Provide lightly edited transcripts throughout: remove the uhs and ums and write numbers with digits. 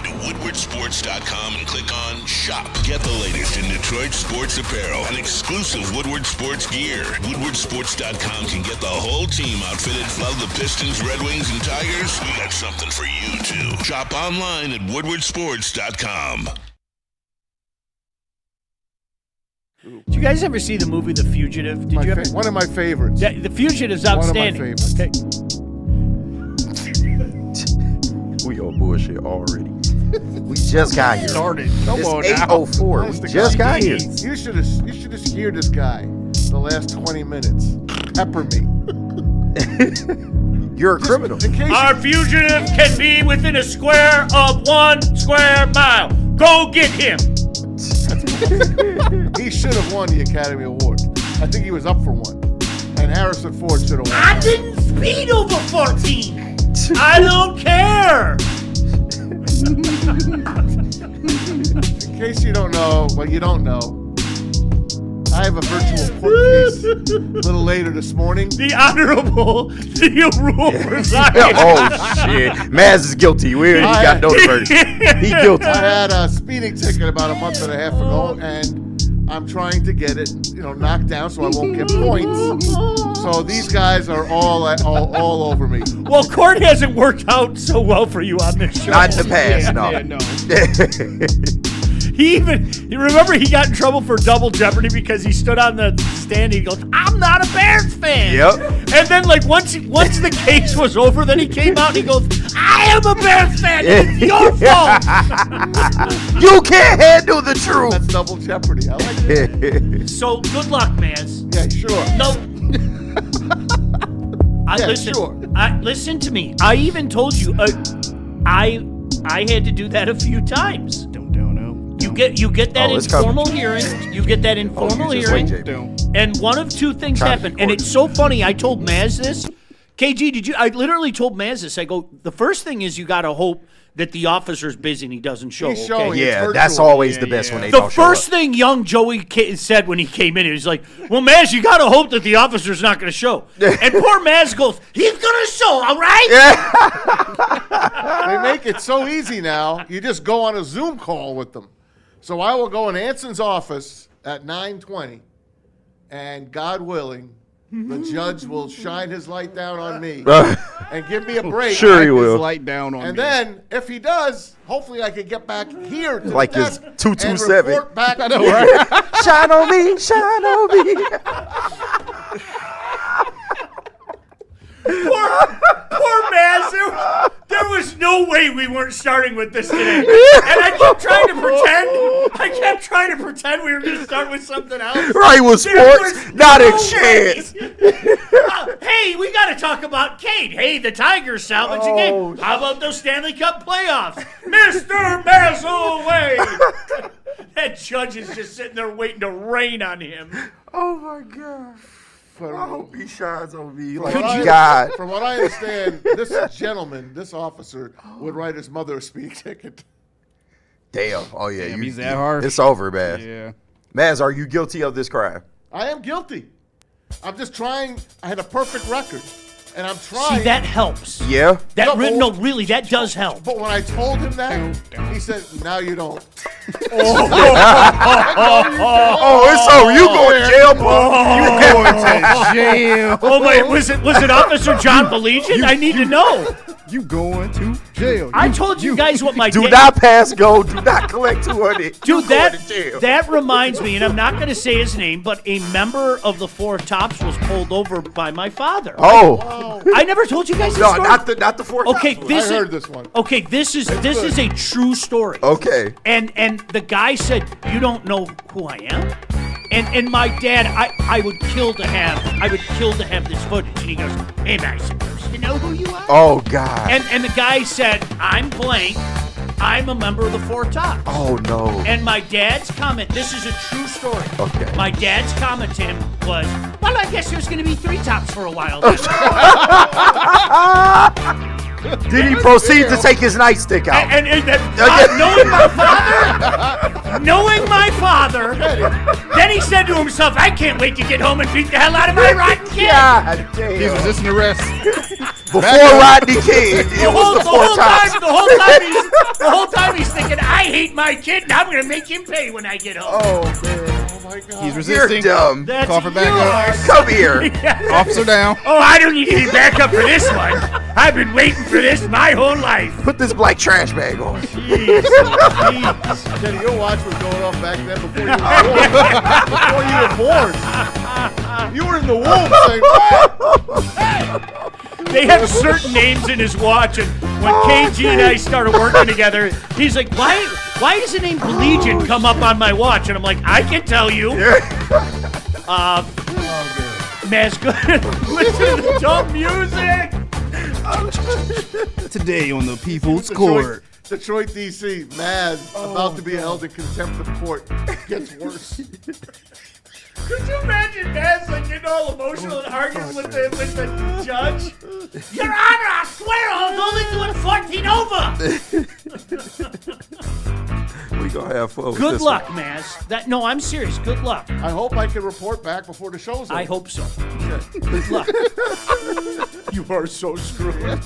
head to woodwardsports.com and click on Shop. Get the latest in Detroit sports apparel and exclusive Woodward sports gear. Woodwardsports.com can get the whole team outfitted. Love the Pistons, Red Wings, and Tigers? We got something for you, too. Shop online at woodwardsports.com. Did you guys ever see the movie The Fugitive? Did you ever? One of my favorites. The Fugitive is outstanding. One of my favorites. We on bullshit already. We just got here. Started. It's 8:04. We just got here. You should just hear this guy the last 20 minutes. Pepper me. You're a criminal. Our fugitive can be within a square of 1 square mile. Go get him. He should have won the Academy Award. I think he was up for one. And Harrison Ford should have won. I didn't speed over 14. I don't care. In case you don't know, well, you don't know, I have a virtual court case a little later this morning. The Honorable the Rule presiding. Oh, shit. Maz is guilty. We already got no verdict. He guilty. I had a speeding ticket about a month and a half ago, and I'm trying to get it, knocked down so I won't get points. So these guys are all over me. Well, court hasn't worked out so well for you on this show. Not in the past, no. Yeah, no. You remember he got in trouble for double jeopardy because he stood on the stand and he goes, I'm not a Bears fan. Yep. And then once the case was over, then he came out and he goes, I am a Bears fan. It's your fault. You can't handle the truth. That's double jeopardy. I like it. So good luck, Maz. Yeah, sure. No. Sure. Listen to me. I even told you I had to do that a few times. You get that informal hearing. You get that informal hearing. And one of two things happen. And it's so funny. I told Maz this. KG, I literally told Maz this. I go, the first thing is you got to hope that the officer's busy and he doesn't show. He's showing. Yeah, that's always the best when they don't show up. The first thing young Joey said when he came in, he was like, well, Maz, you got to hope that the officer's not going to show. And poor Maz goes, he's going to show, all right? They make it so easy now. You just go on a Zoom call with them. So I will go in Anson's office at 9:20, and God willing, the judge will shine his light down on me and give me a break. Sure he will. His light down on and me. then, if he does, hopefully I can get back here to like the his desk 227. and report back to you. Shine on me, shine on me. Poor Maz, there was no way we weren't starting with this today. And I kept trying to pretend we were going to start with something else. Right, with sports, not a chance. Hey, we got to talk about Cade. Hey, the Tigers salvaged a game. How about those Stanley Cup playoffs? Mr. Mazzaway. That judge is just sitting there waiting to rain on him. Oh, my God. I hope he shines on me. From what I understand, this gentleman, this officer, would write his mother a speeding ticket. Damn. Oh, yeah. Damn, he's that hard. It's over, Maz. Yeah. Maz, are you guilty of this crime? I am guilty. I'm just trying. I had a perfect record, and I'm trying. See, that helps. Yeah? Really, that does help. But when I told him that, he said, "Now you don't." It's over. You going to jail, bro. You going to jail. Oh, wait, was it Officer John Baligian? I need to know. You going to jail. I told you guys what my Do not pass go. Do not collect 200. Dude, that reminds me, and I'm not going to say his name, but a member of the Four Tops was pulled over by my father. Oh. I never told you guys this No, story. not the Four Tops. I heard this one. Okay, this is a true story. Okay. And the guy said, "You don't know who I am?" And my dad, I would kill to have this footage. And he goes, "Hey, am I supposed to know who you are?" Oh, God. And the guy said, "I'm blank. I'm a member of the Four Tops." Oh, no. And my dad's comment, this is a true story. Okay. My dad's comment to him was, well, I guess there's going to be 3 Tops for a while. Did he proceed to take his nightstick out? And knowing my father, then he said to himself, I can't wait to get home and beat the hell out of my rotten kid. God damn. He's resisting arrest. Before Rodney King, it was the four tops. The whole time he's thinking, I hate my kid, and I'm going to make him pay when I get home. Oh, man. Oh, my God. He's You're resisting. dumb. That's Cough it back yours. up. Come here. Officer down. Oh, I don't need any backup for this one. I've been waiting for this my whole life. Put this black trash bag on. Jeez. Jenny, your watch was going off back then before you were born. You were in the womb saying, what? They have certain names in his watch, and when KG and I started working together, he's like, why does the name Baligian come up on my watch? And I'm like, I can tell you. Maz, good. Listen to the dumb music. Today on the People's Court. Detroit, D.C., Maz, about to be held in contempt of court. Gets worse. Could you imagine Maz like getting all emotional and arguing with the judge? Your Honor, I swear I was only doing 14 over. We gonna have fun with Good this luck, one. Maz. No, I'm serious. Good luck. I hope I can report back before the show's over. I hope so. Good luck. You are so screwed.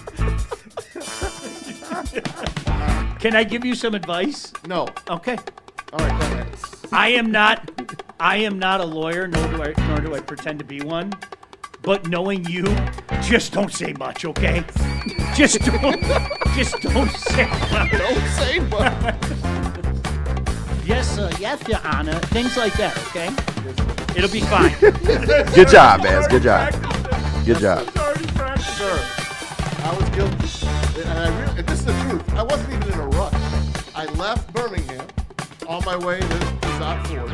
Can I give you some advice? No. Okay. All right, go ahead. I am not a lawyer, nor do I pretend to be one. But knowing you, just don't say much, okay? Just don't say much. Don't say much. Yes, Your Honor. Things like that, okay? It'll be fine. Good job, Maz. Good job. Good job. Sir, I was guilty. And this is the truth. I wasn't even in a rush. I left Birmingham on my way to South Ford,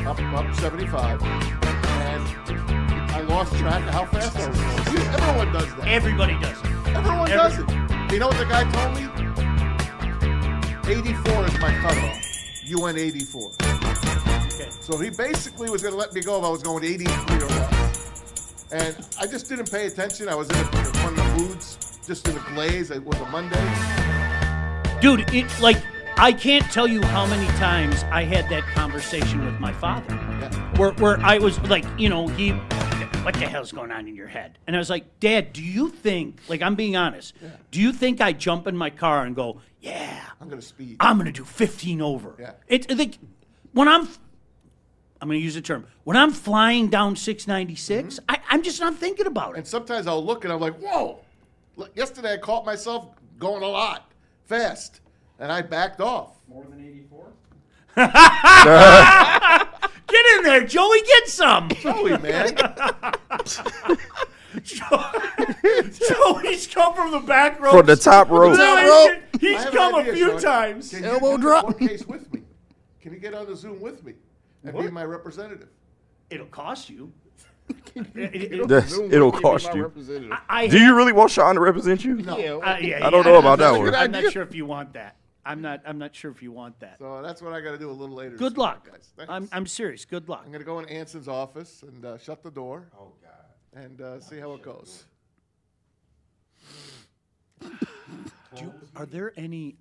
up 75, and I lost track of how fast I was going. Everyone does that. Everybody does it. Everyone does it. You know what the guy told me? 84 is my cutoff. You went 84. Okay. So he basically was going to let me go if I was going 83 or less. And I just didn't pay attention. I was in one of the moods, just in a glaze. It was a Monday. Dude, I can't tell you how many times I had that conversation with my father. Yeah. Where I was like, what the hell's going on in your head? And I was like, Dad, do you think, like I'm being honest, do you think I jump in my car and go, yeah, I'm going to speed. I'm going to do 15 over? Yeah. It's like, when I'm going to use the term, when I'm flying down 696, I'm just not thinking about it. And sometimes I'll look and I'm like, whoa. Yesterday I caught myself going a lot, fast, and I backed off. More than 84? Get in there, Joey, get some. Joey, man. Joey's come from the back row. From the top rope. He's I have come an a idea, few Sean. times. Can Elbow you do drop. the court case with me? Can you get on the Zoom with me and be my representative? It'll cost you. It'll cost you. I Do you really want Sean to represent you? No. I don't know about that one. I'm not sure if you want that. I'm not sure if you want that. So that's what I got to do a little later. Good this week, luck. guys. Thanks. I'm serious. Good luck. I'm going to go in Anson's office and shut the door. Oh, God. And see how it goes. Are there any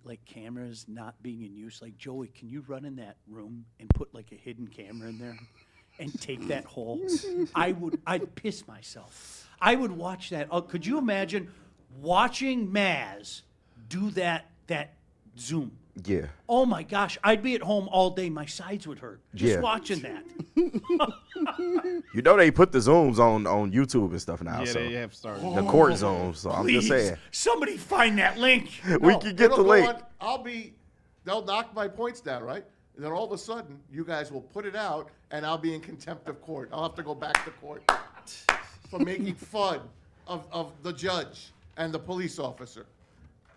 like cameras not being in use? Like Joey, can you run in that room and put like a hidden camera in there and take that hole? I'd piss myself. I would watch that. Oh, could you imagine watching Maz do that Zoom? Yeah. Oh my gosh, I'd be at home all day. My sides would hurt just watching that. You know they put the Zooms on YouTube and stuff now. Yeah, so they have started. the court Zooms. So I'm just Please, saying. somebody find that link. We can get the it'll go link. on. They'll knock my points down, right? And then all of a sudden, you guys will put it out, and I'll be in contempt of court. I'll have to go back to court for making fun of the judge and the police officer.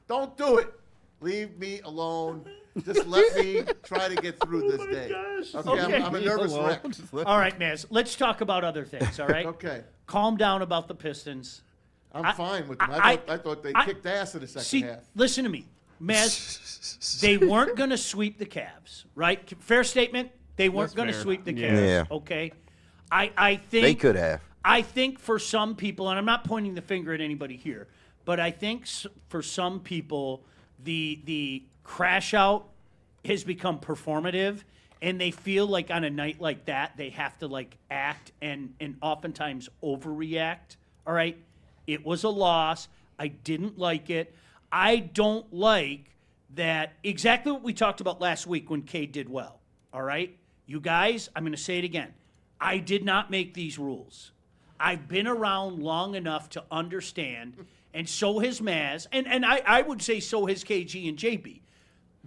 Don't do it. Leave me alone. Just let me try to get through this day. Okay. I'm a nervous wreck. All right, Maz, let's talk about other things, all right? Okay. Calm down about the Pistons. I'm fine with them. I thought they kicked ass in the second See, half. listen to me. Maz, they weren't going to sweep the Cavs, right? Fair statement? They weren't going to fair. sweep the Yeah. Cavs, Yeah. okay? I think They could have. I think for some people, and I'm not pointing the finger at anybody here, but I think for some people, the crash out has become performative, and they feel like on a night like that, they have to like act and oftentimes overreact. All right, It was a loss. I didn't like it. I don't like that, exactly what we talked about last week when Cade did well. All right? You guys, I'm going to say it again. I did not make these rules. I've been around long enough to understand, and so has Maz, and I would say so has KG and JB.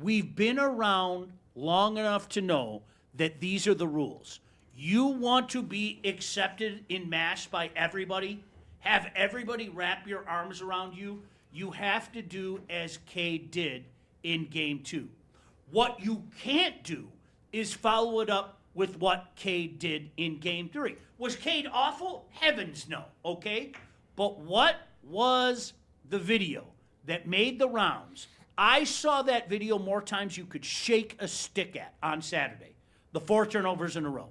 We've been around long enough to know that these are the rules. You want to be accepted in MASH by everybody, have everybody wrap your arms around you, you have to do as Cade did in Game 2. What you can't do is follow it up with what Cade did in Game 3. Was Cade awful? Heavens no, okay? But what was the video that made the rounds? I saw that video more times you could shake a stick at on Saturday. The 4 turnovers in a row.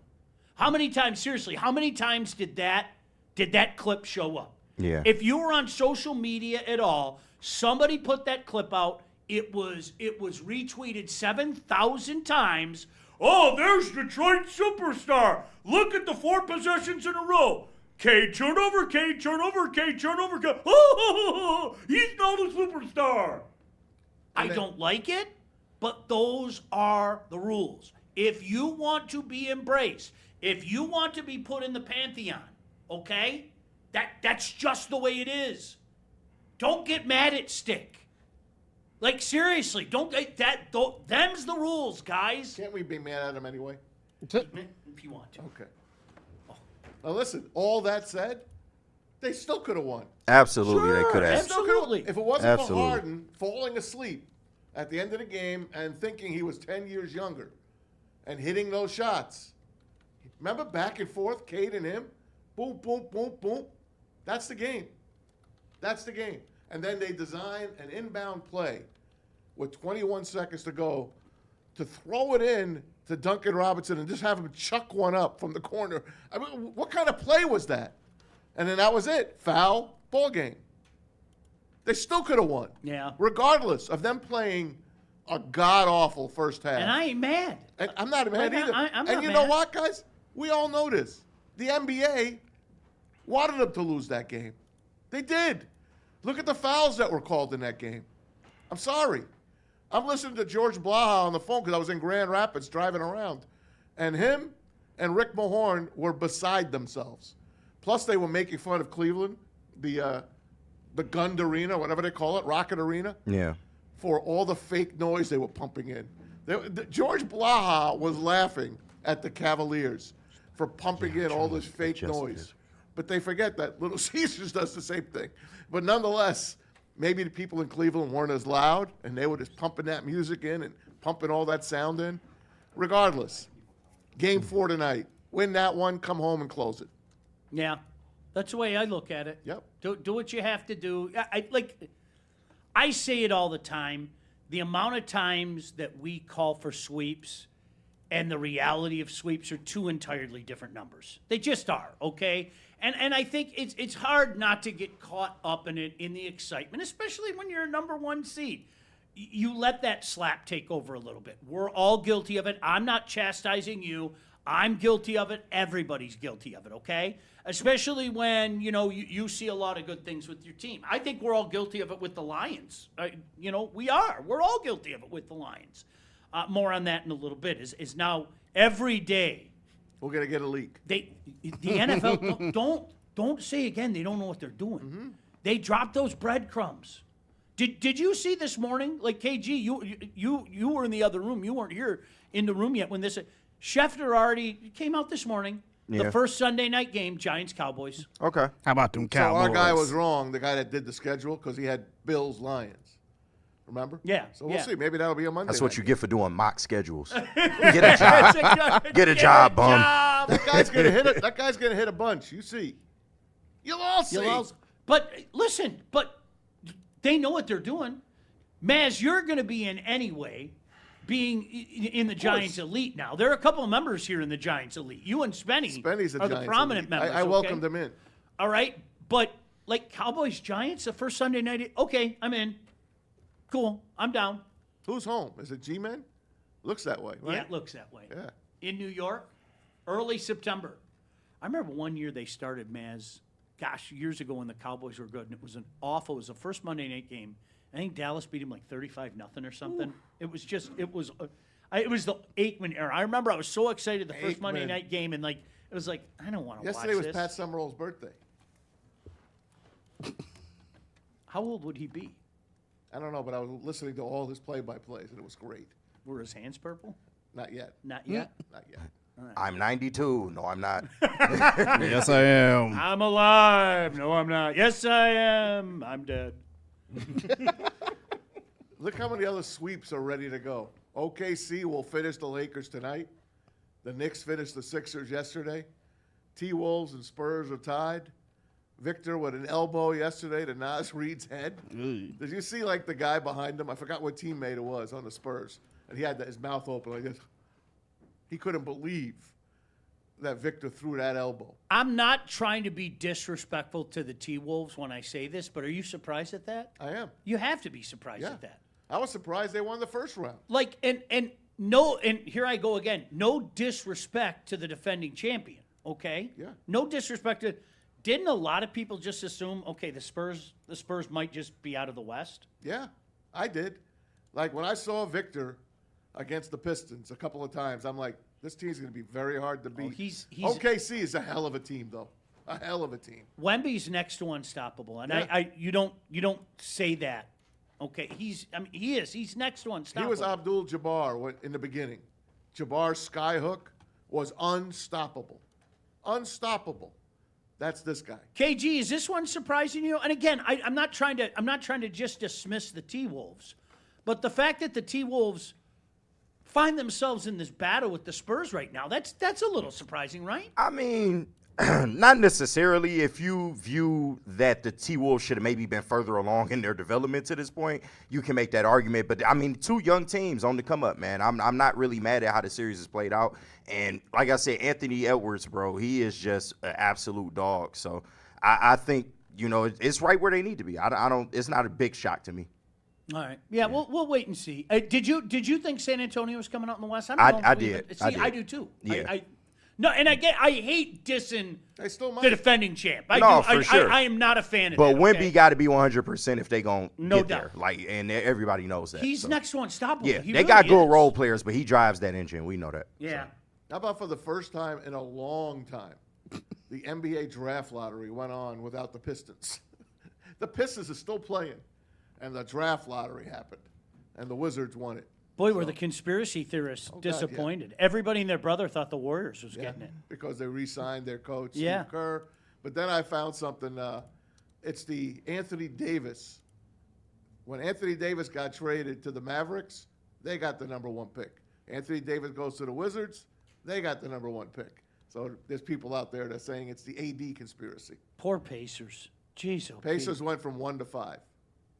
How many times, seriously, how many times did that clip show up? Yeah. If you were on social media at all, somebody put that clip out, it was retweeted 7,000 times. Oh, there's Detroit superstar. Look at the 4 possessions in a row. Cade turnover, Cade turnover, Cade turnover. Oh, he's now the superstar. I don't like it, but those are the rules. If you want to be embraced, if you want to be put in the pantheon, okay, that's just the way it is. Don't get mad at Stick. Like, seriously, them's the rules, guys. Can't we be mad at him anyway? If you want to. Okay. Now listen, all that said, they still could have won. Absolutely, they Sure, could have. absolutely. If it wasn't Absolutely. for Harden falling asleep at the end of the game and thinking he was 10 years younger and hitting those shots. Remember back and forth, Cade and him? Boom, boom, boom, boom. That's the game. That's the game. And then they design an inbound play with 21 seconds to go to throw it in to Duncan Robinson and just have him chuck one up from the corner. I mean, what kind of play was that? And then that was it. Foul, ball game. They still could have won. Yeah. Regardless of them playing a god-awful first half. And I ain't mad. And I'm not mad either. I'm and not you know mad. what, guys? We all know this. The NBA wanted them to lose that game. They did. Look at the fouls that were called in that game. I'm sorry. I'm listening to George Blaha on the phone because I was in Grand Rapids driving around. And him and Rick Mahorn were beside themselves. Plus, they were making fun of Cleveland, the Gund Arena, whatever they call it, Rocket Arena. Yeah. For all the fake noise they were pumping in. George Blaha was laughing at the Cavaliers for pumping in all this fake noise. But they forget that Little Caesars does the same thing. But nonetheless, maybe the people in Cleveland weren't as loud, and they were just pumping that music in and pumping all that sound in. Regardless, Game 4 tonight. Win that one, come home and close it. Yeah, that's the way I look at it. Yep. Do what you have to do. I say it all the time. The amount of times that we call for sweeps and the reality of sweeps are two entirely different numbers. They just are, okay? And I think it's hard not to get caught up in it, in the excitement, especially when you're a number 1 seed. You let that slap take over a little bit. We're all guilty of it. I'm not chastising you. I'm guilty of it. Everybody's guilty of it, okay? Especially when, you see a lot of good things with your team. I think we're all guilty of it with the Lions. We are. We're all guilty of it with the Lions. More on that in a little bit. Is now every day. We're going to get a leak. The NFL, don't say again they don't know what they're doing. Mm-hmm. They dropped those breadcrumbs. Did you see this morning? Like, KG, you were in the other room. You weren't here in the room yet when this. Schefter already came out this morning. Yeah. The first Sunday night game, Giants-Cowboys. Okay. How about them So Cowboys? our guy was wrong, the guy that did the schedule, because he had Bills-Lions. Remember? Yeah. So we'll see. Maybe that'll be a Monday. That's what night you game. get for doing mock schedules. Get a job. Get a job, bum. That guy's gonna hit it. That guy's gonna hit a bunch. You see. You'll all see. But listen, they know what they're doing. Maz, you're going to be in anyway, being in the Giants Elite now. There are a couple of members here in the Giants Elite. You and Spenny's a are Giants the prominent elite. members. I welcomed them in. All right, but like Cowboys-Giants, the first Sunday night, okay, I'm in. Cool, I'm down. Who's home? Is it G-Men? Looks that way, right? Yeah, it looks that way. Yeah. In New York, early September. I remember one year they started, Maz, gosh, years ago when the Cowboys were good, and it was it was the first Monday night game. I think Dallas beat him like 35-0 or something. It was the Aikman era. I remember I was so excited the first Monday night game, and like it was like I don't want to watch this. Yesterday was Pat Summerall's birthday. How old would he be? I don't know, but I was listening to all his play-by-plays, and it was great. Were his hands purple? Not yet. Not yet. Not yet. I'm 92. No, I'm not. Yes, I am. I'm alive. No, I'm not. Yes, I am. I'm dead. Look how many other sweeps are ready to go. OKC will finish the Lakers tonight. The Knicks finished the Sixers yesterday. T-Wolves and Spurs are tied. Victor with an elbow yesterday to Naz Reid's head. Did you see, like, the guy behind him? I forgot what teammate it was on the Spurs. And he had his mouth open like this. He couldn't believe that Victor threw that elbow. I'm not trying to be disrespectful to the T-Wolves when I say this, but are you surprised at that? I am. You have to be surprised at that. I was surprised they won the first round. Like, and here I go again. No disrespect to the defending champion, okay? Yeah. No disrespect to. Didn't a lot of people just assume, okay, the Spurs might just be out of the West? Yeah, I did. Like, when I saw Victor against the Pistons a couple of times, I'm like, this team's going to be very hard to beat. He's OKC is a hell of a team, though. A hell of a team. Wemby's next to unstoppable, and Yeah. you don't say that. Okay, he is. He's next to unstoppable. He was Abdul-Jabbar in the beginning. Jabbar's skyhook was unstoppable. Unstoppable. That's this guy. KG, is this one surprising you? And again, I'm not trying to just dismiss the T-Wolves, but the fact that the T-Wolves find themselves in this battle with the Spurs right now, that's a little surprising, right? I mean, not necessarily. If you view that the T-Wolves should have maybe been further along in their development to this point, you can make that argument. But, I mean, two young teams on the come up, man. I'm not really mad at how the series is played out. And, like I said, Anthony Edwards, bro, he is just an absolute dog. So, I think, it's right where they need to be. It's not a big shock to me. All right. Yeah, we'll wait and see. Did you think San Antonio was coming out in the West? I did. I do too. Yeah. No, and I hate dissing They still might. the defending champ. For sure. I am not a fan of But that. Wemby got to be 100% if they going to No get doubt. there. Like, and everybody knows that. He's next to unstoppable. Yeah, He they really got good is. role players, but he drives that engine. We know that. Yeah. How about for the first time in a long time, the NBA draft lottery went on without the Pistons. The Pistons are still playing, and the draft lottery happened, and the Wizards won it. Boy, were the conspiracy theorists God, disappointed. Everybody and their brother thought the Warriors was getting it. Because they re-signed their coach, Yeah. Steve Kerr. But then I found something. It's the Anthony Davis. When Anthony Davis got traded to the Mavericks, they got the number one pick. Anthony Davis goes to the Wizards, they got the number one pick. So there's people out there that's saying it's the AD conspiracy. Poor Pacers. Jeez, oh, Pacers went from 1 to 5.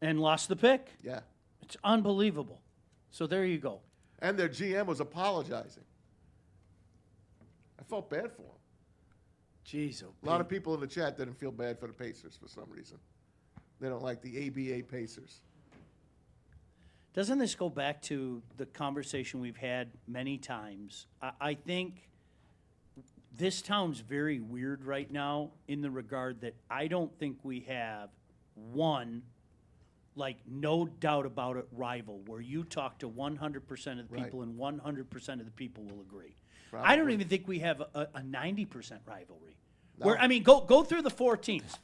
and lost the pick. Yeah. It's unbelievable. So there you go. And their GM was apologizing. I felt bad for him. Jeez, oh, A lot of people in the chat didn't feel bad for the Pacers for some reason. They don't like the ABA Pacers. Doesn't this go back to the conversation we've had many times? I think this town's very weird right now in the regard that I don't think we have one, like, no doubt about it, rival where you talk to 100% of the people and 100% of the people will agree. Probably. I don't even think we have a 90% rivalry. No. Where, I mean, go through the 4 teams.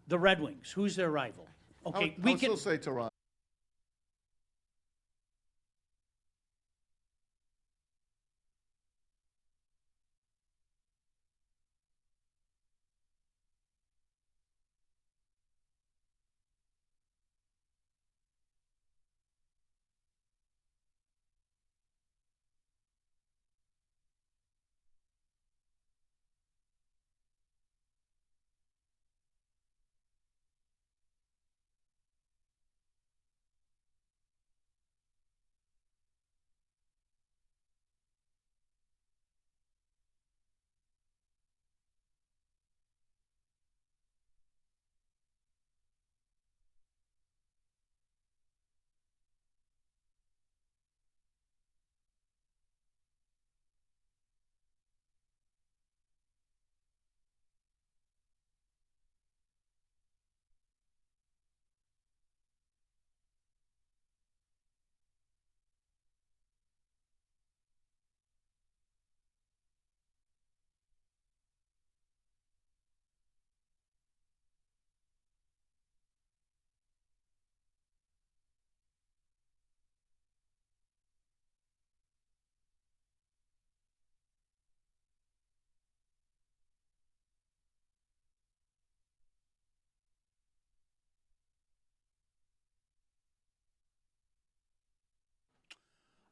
The Red Wings, who's their rival? Okay, I would still say Toronto.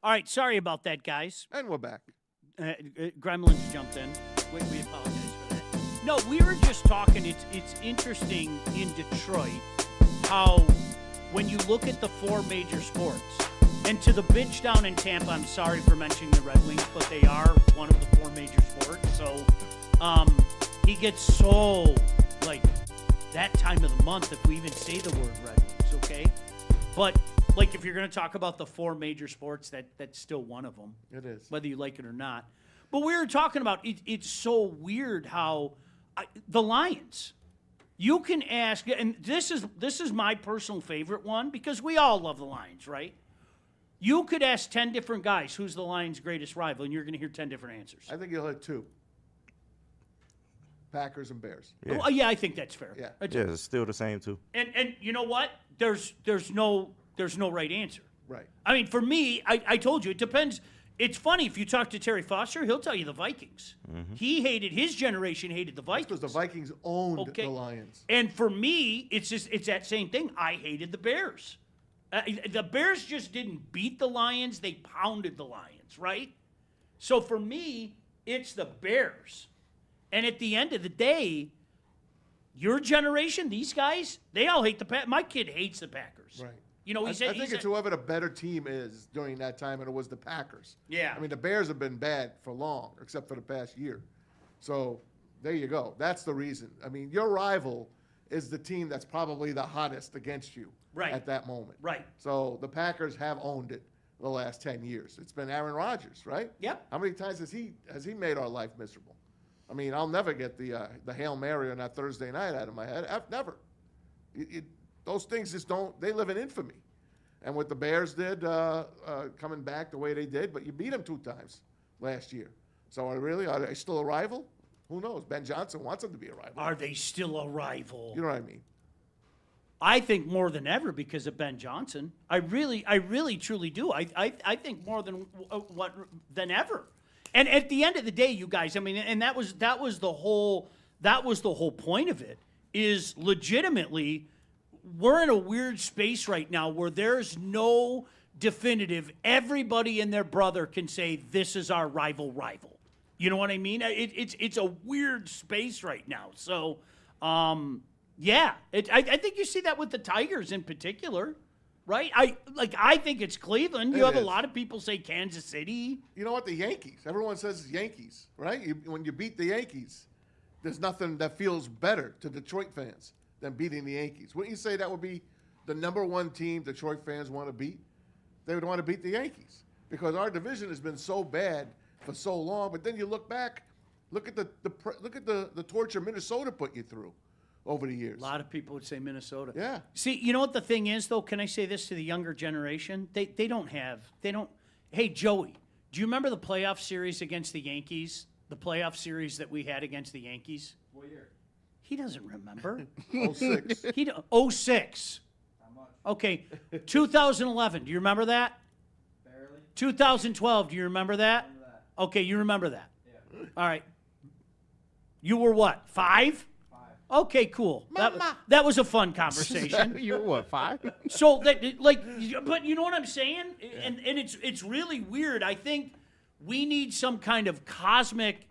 All right, sorry about that, guys. And we're back. Gremlins jumped in. We apologize for that. No, we were just talking. It's interesting in Detroit how when you look at the four major sports, and to the bitch down in Tampa, I'm sorry for mentioning the Red Wings, but they are one of the four major sports. So he gets so, like, that time of the month if we even say the word Red Wings, okay? But, like, if you're going to talk about the four major sports, that's still one of them. It is. Whether you like it or not. But we were talking about, it's so weird how the Lions, you can ask, and this is my personal favorite one because we all love the Lions, right? You could ask 10 different guys who's the Lions' greatest rival, and you're going to hear 10 different answers. I think you'll hit 2. Packers and Bears. Yeah. Oh, yeah, I think that's fair. Yeah. Yeah, it's still the same too. And you know what? There's no right answer. Right. I mean, for me, I told you, it depends. It's funny, if you talk to Terry Foster, he'll tell you the Vikings. Mm-hmm. His generation hated the Vikings. Because the Vikings owned the Lions. And for me, it's that same thing. I hated the Bears. The Bears just didn't beat the Lions. They pounded the Lions, right? So for me, it's the Bears. And at the end of the day, your generation, these guys, they all hate the Packers. My kid hates the Packers. Right. You know, I think it's whoever the better team is during that time, and it was the Packers. Yeah. I mean, the Bears have been bad for long, except for the past year. So there you go. That's the reason. I mean, your rival is the team that's probably the hottest against you at that moment. Right. So the Packers have owned it the last 10 years. It's been Aaron Rodgers, right? Yep. How many times has he made our life miserable? I mean, I'll never get the Hail Mary on that Thursday night out of my head. Never. Those things just don't – they live in infamy. And what the Bears did coming back the way they did, but you beat them 2 times last year. So are they still a rival? Who knows? Ben Johnson wants them to be a rival. Are they still a rival? You know what I mean? I think more than ever because of Ben Johnson. I really, truly do. I think more than ever. And at the end of the day, you guys, I mean, and that was the whole point of it. Is legitimately, we're in a weird space right now where there's no definitive. Everybody and their brother can say this is our rival. You know what I mean? It's a weird space right now. So, yeah, I think you see that with the Tigers in particular, right? I think it's Cleveland. You have a lot of people say Kansas City. You know what? The Yankees. Everyone says Yankees, right? When you beat the Yankees, there's nothing that feels better to Detroit fans than beating the Yankees. Wouldn't you say that would be the number one team Detroit fans want to beat? They would want to beat the Yankees because our division has been so bad for so long. But then you look back, look at the torture Minnesota put you through over the years. A lot of people would say Minnesota. Yeah. See, you know what the thing is, though? Can I say this to the younger generation? They don't. Hey, Joey, do you remember the playoff series against the Yankees? The playoff series that we had against the Yankees? What year? He doesn't remember. 06. 06. How much? Okay. 2011. Do you remember that? Barely. 2012. Do you remember that? Remember that. Okay, you remember that. Yeah. All right. You were what? 5? 5. Okay, cool. That was a fun conversation. You were what, 5? So that, like, but you know what I'm saying? And it's really weird. I think we need some kind of cosmic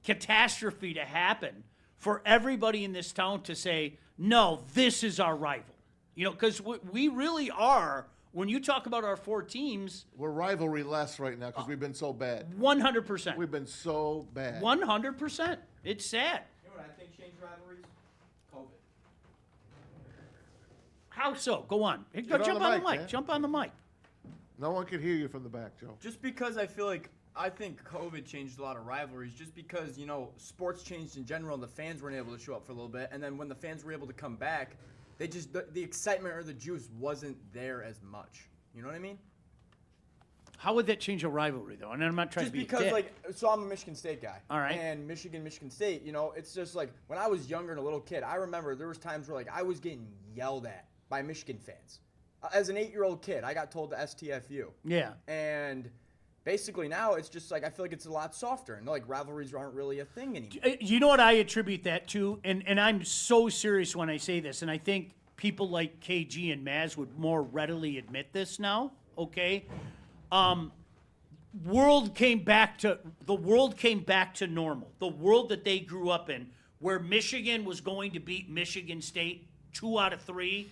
catastrophe to happen for everybody in this town to say, no, this is our rival. You know, because we really are. When you talk about our 4 teams, We're rivalry less right now because we've been so bad. 100%. We've been so bad. 100%. It's sad. You know what I think changed rivalries? COVID. How so? Go on. Go on jump the on mic, the mic. man. Jump on the mic. No one could hear you from the back, Joe. Just because I think COVID changed a lot of rivalries. Just because, you know, sports changed in general and the fans weren't able to show up for a little bit. And then when the fans were able to come back, the excitement or the juice wasn't there as much. You know what I mean? How would that change a rivalry, though? And I'm not trying Just to be a because, dick. like, so I'm a Michigan State guy. All right. And Michigan State, you know, it's just like when I was younger and a little kid, I remember there was times where, like, I was getting yelled at by Michigan fans. As an 8-year-old kid, I got told to STFU. Yeah. And basically now it's just like I feel like it's a lot softer and like rivalries aren't really a thing anymore. You know what I attribute that to? And I'm so serious when I say this, and I think people like KG and Maz would more readily admit this now, okay? world came back to normal. The world that they grew up in, where Michigan was going to beat Michigan State 2 out of 3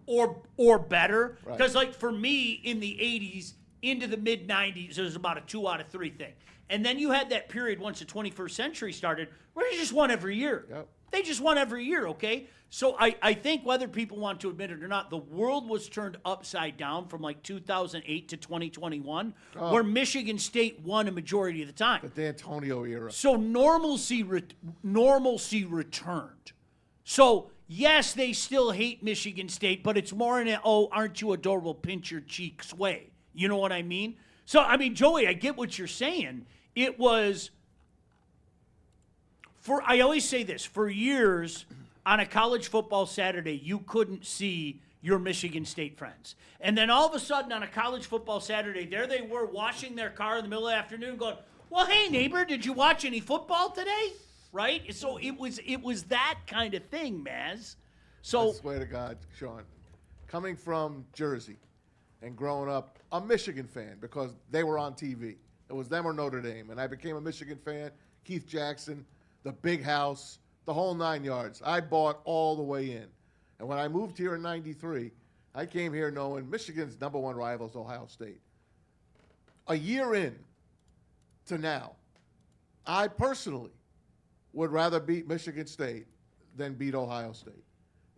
or better. Because like for me in the 80s into the mid 90s, it was about a 2 out of 3 thing. And then you had that period once the 21st century started where they just won every year. Yep. They just won every year, okay? So I think whether people want to admit it or not, the world was turned upside down from like 2008 to 2021, where Michigan State won a majority of the time. The D'Antonio era. So normalcy returned. So yes, they still hate Michigan State, but it's more in a, oh, aren't you adorable, pinch your cheeks way. You know what I mean? So, I mean, Joey, I get what you're saying. It was... I always say this, for years on a college football Saturday, you couldn't see your Michigan State friends. And then all of a sudden on a college football Saturday, there they were washing their car in the middle of the afternoon going, well, hey, neighbor, did you watch any football today? Right? So it was that kind of thing, Maz. So I swear to God, Sean, coming from Jersey and growing up a Michigan fan because they were on TV. It was them or Notre Dame. And I became a Michigan fan, Keith Jackson, the big house, the whole 9 yards. I bought all the way in. And when I moved here in 93, I came here knowing Michigan's #1 rival is Ohio State. A year in to now, I personally would rather beat Michigan State than beat Ohio State.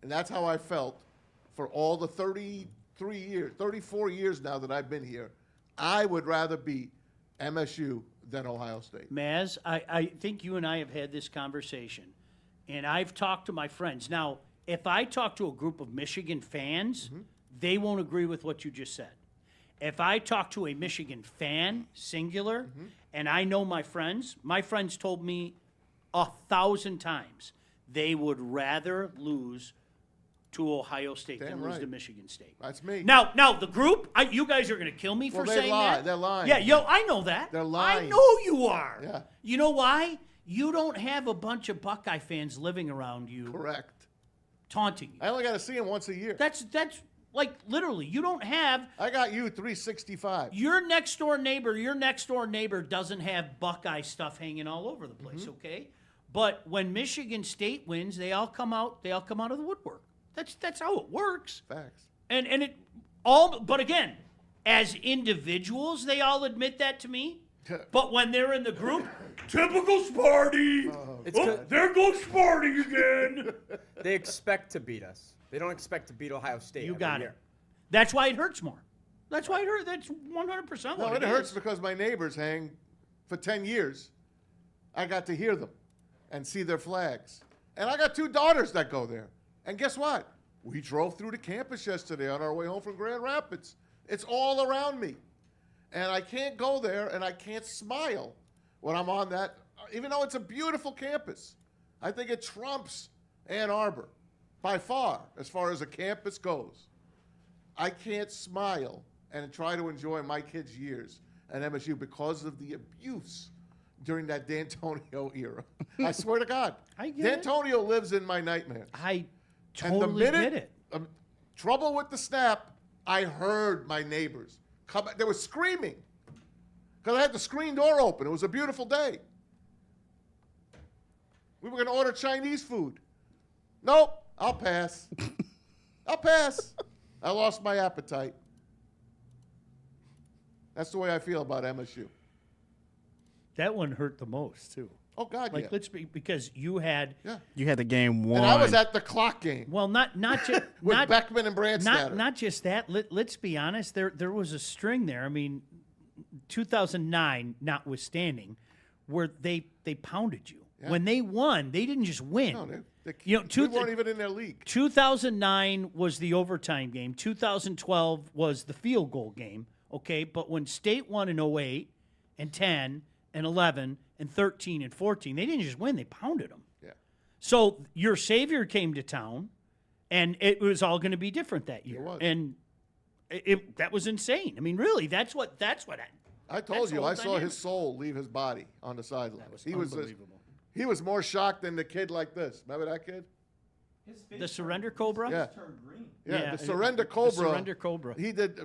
And that's how I felt for all the 34 years now that I've been here. I would rather beat MSU than Ohio State. Maz, I think you and I have had this conversation, and I've talked to my friends. Now, if I talk to a group of Michigan fans, they won't agree with what you just said. If I talk to a Michigan fan, singular, and I know my friends told me 1,000 times they would rather lose to Ohio State than lose to Michigan State. That's me. Now the group, you guys are going to kill me for saying that. They're lying. Yeah, I know that. They're lying. I know you are. Yeah. You know why? You don't have a bunch of Buckeye fans living around you. Correct. Taunting you. I only got to see them once a year. That's like literally, you don't have. I got you 365. Your next door neighbor doesn't have Buckeye stuff hanging all over the place, okay? But when Michigan State wins, they all come out of the woodwork. That's how it works. Facts. And it all, but again, as individuals, they all admit that to me. But when they're in the group, typical Sparty. There goes Sparty again. They expect to beat us. They don't expect to beat Ohio State. You got it. That's why it hurts more. That's why it hurts. That's 100% No, what it hurts because my neighbors hang for 10 years. I got to hear them and see their flags. And I got 2 daughters that go there. And guess what? We drove through the campus yesterday on our way home from Grand Rapids. It's all around me. And I can't go there and I can't smile when I'm on that, even though it's a beautiful campus. I think it trumps Ann Arbor by far as a campus goes. I can't smile and try to enjoy my kids' years at MSU because of the abuse during that D'Antonio era. I swear to God. I get it. D'Antonio lives in my nightmares. I And the totally minute get it. trouble with the snap, I heard my neighbors come. They were screaming because I had the screen door open. It was a beautiful day. We were going to order Chinese food. Nope, I'll pass. I'll pass. I lost my appetite. That's the way I feel about MSU. That one hurt the most too. Oh God, Like yeah. let's be because you had You had the game won. And I was at the clock game well not just with not Beckman and Brandstatter. not just that. Let's be honest. There was a string there. I mean, 2009 notwithstanding, where they pounded you. Yeah. When they won, they didn't just win. No, they You know, we weren't even in their league. 2009 was the overtime game. 2012 was the field goal game. Okay, but when State won in 08 and 10 and 11 and 13 and 14, they didn't just win; they pounded them. Yeah. So your savior came to town, and it was all going to be different that year. It was. And that was insane. I mean, really, that's what I told That's you, the whole I saw dynamic. his soul leave his body on the sideline. That was unbelievable. He was more shocked than the kid like this. Remember that kid? The surrender cobra. Yeah. Turned green. Yeah, Yeah, the surrender cobra. surrender cobra. He did.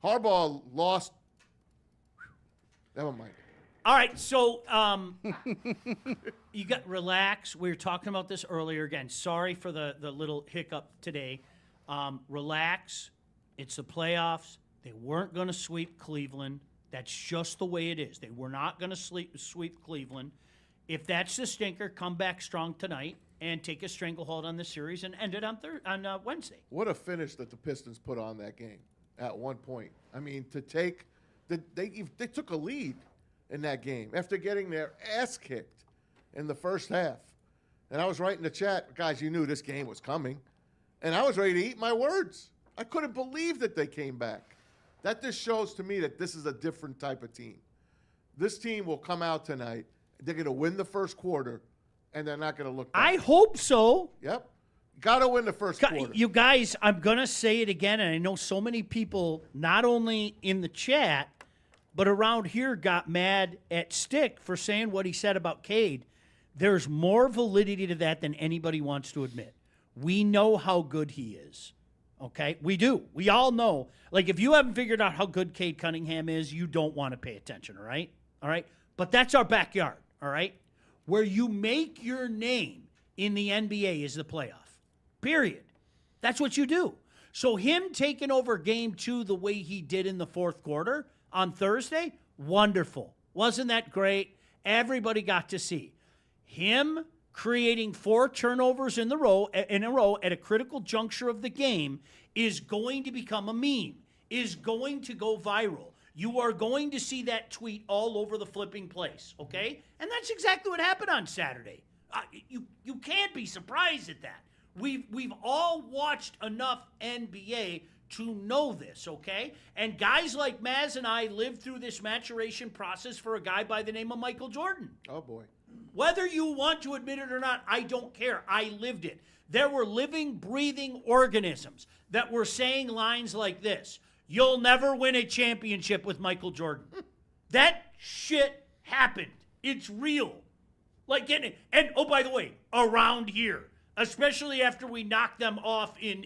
Harbaugh lost. Never mind. All right, so you got relax. We were talking about this earlier. Again, sorry for the little hiccup today. Relax. It's the playoffs. They weren't going to sweep Cleveland. That's just the way it is. They were not going to sweep Cleveland. If that's the stinker, come back strong tonight and take a stranglehold on the series and end it on Wednesday. What a finish that the Pistons put on that game at one point. I mean, to take they took a lead in that game after getting their ass kicked in the first half. And I was writing in the chat, guys, you knew this game was coming. And I was ready to eat my words. I couldn't believe that they came back. That just shows to me that this is a different type of team. This team will come out tonight. They're going to win the first quarter, and they're not going to look back. I hope so. Yep. Got to win the first quarter. You guys, I'm going to say it again, and I know so many people, not only in the chat, but around here got mad at Stick for saying what he said about Cade. There's more validity to that than anybody wants to admit. We know how good he is. Okay? We do. We all know. Like, if you haven't figured out how good Cade Cunningham is, you don't want to pay attention, all right? All right? But that's our backyard, all right? Where you make your name in the NBA is the playoff. Period. That's what you do. So him taking over game 2 the way he did in the fourth quarter on Thursday, wonderful. Wasn't that great? Everybody got to see. Him creating 4 turnovers in a row at a critical juncture of the game is going to become a meme, is going to go viral. You are going to see that tweet all over the flipping place, okay? And that's exactly what happened on Saturday. You can't be surprised at that. We've all watched enough NBA to know this, okay? And guys like Maz and I lived through this maturation process for a guy by the name of Michael Jordan. Oh, boy. Whether you want to admit it or not, I don't care. I lived it. There were living, breathing organisms that were saying lines like this: "You'll never win a championship with Michael Jordan." That shit happened. It's real. Like, and oh, by the way, around here, especially after we knocked them off in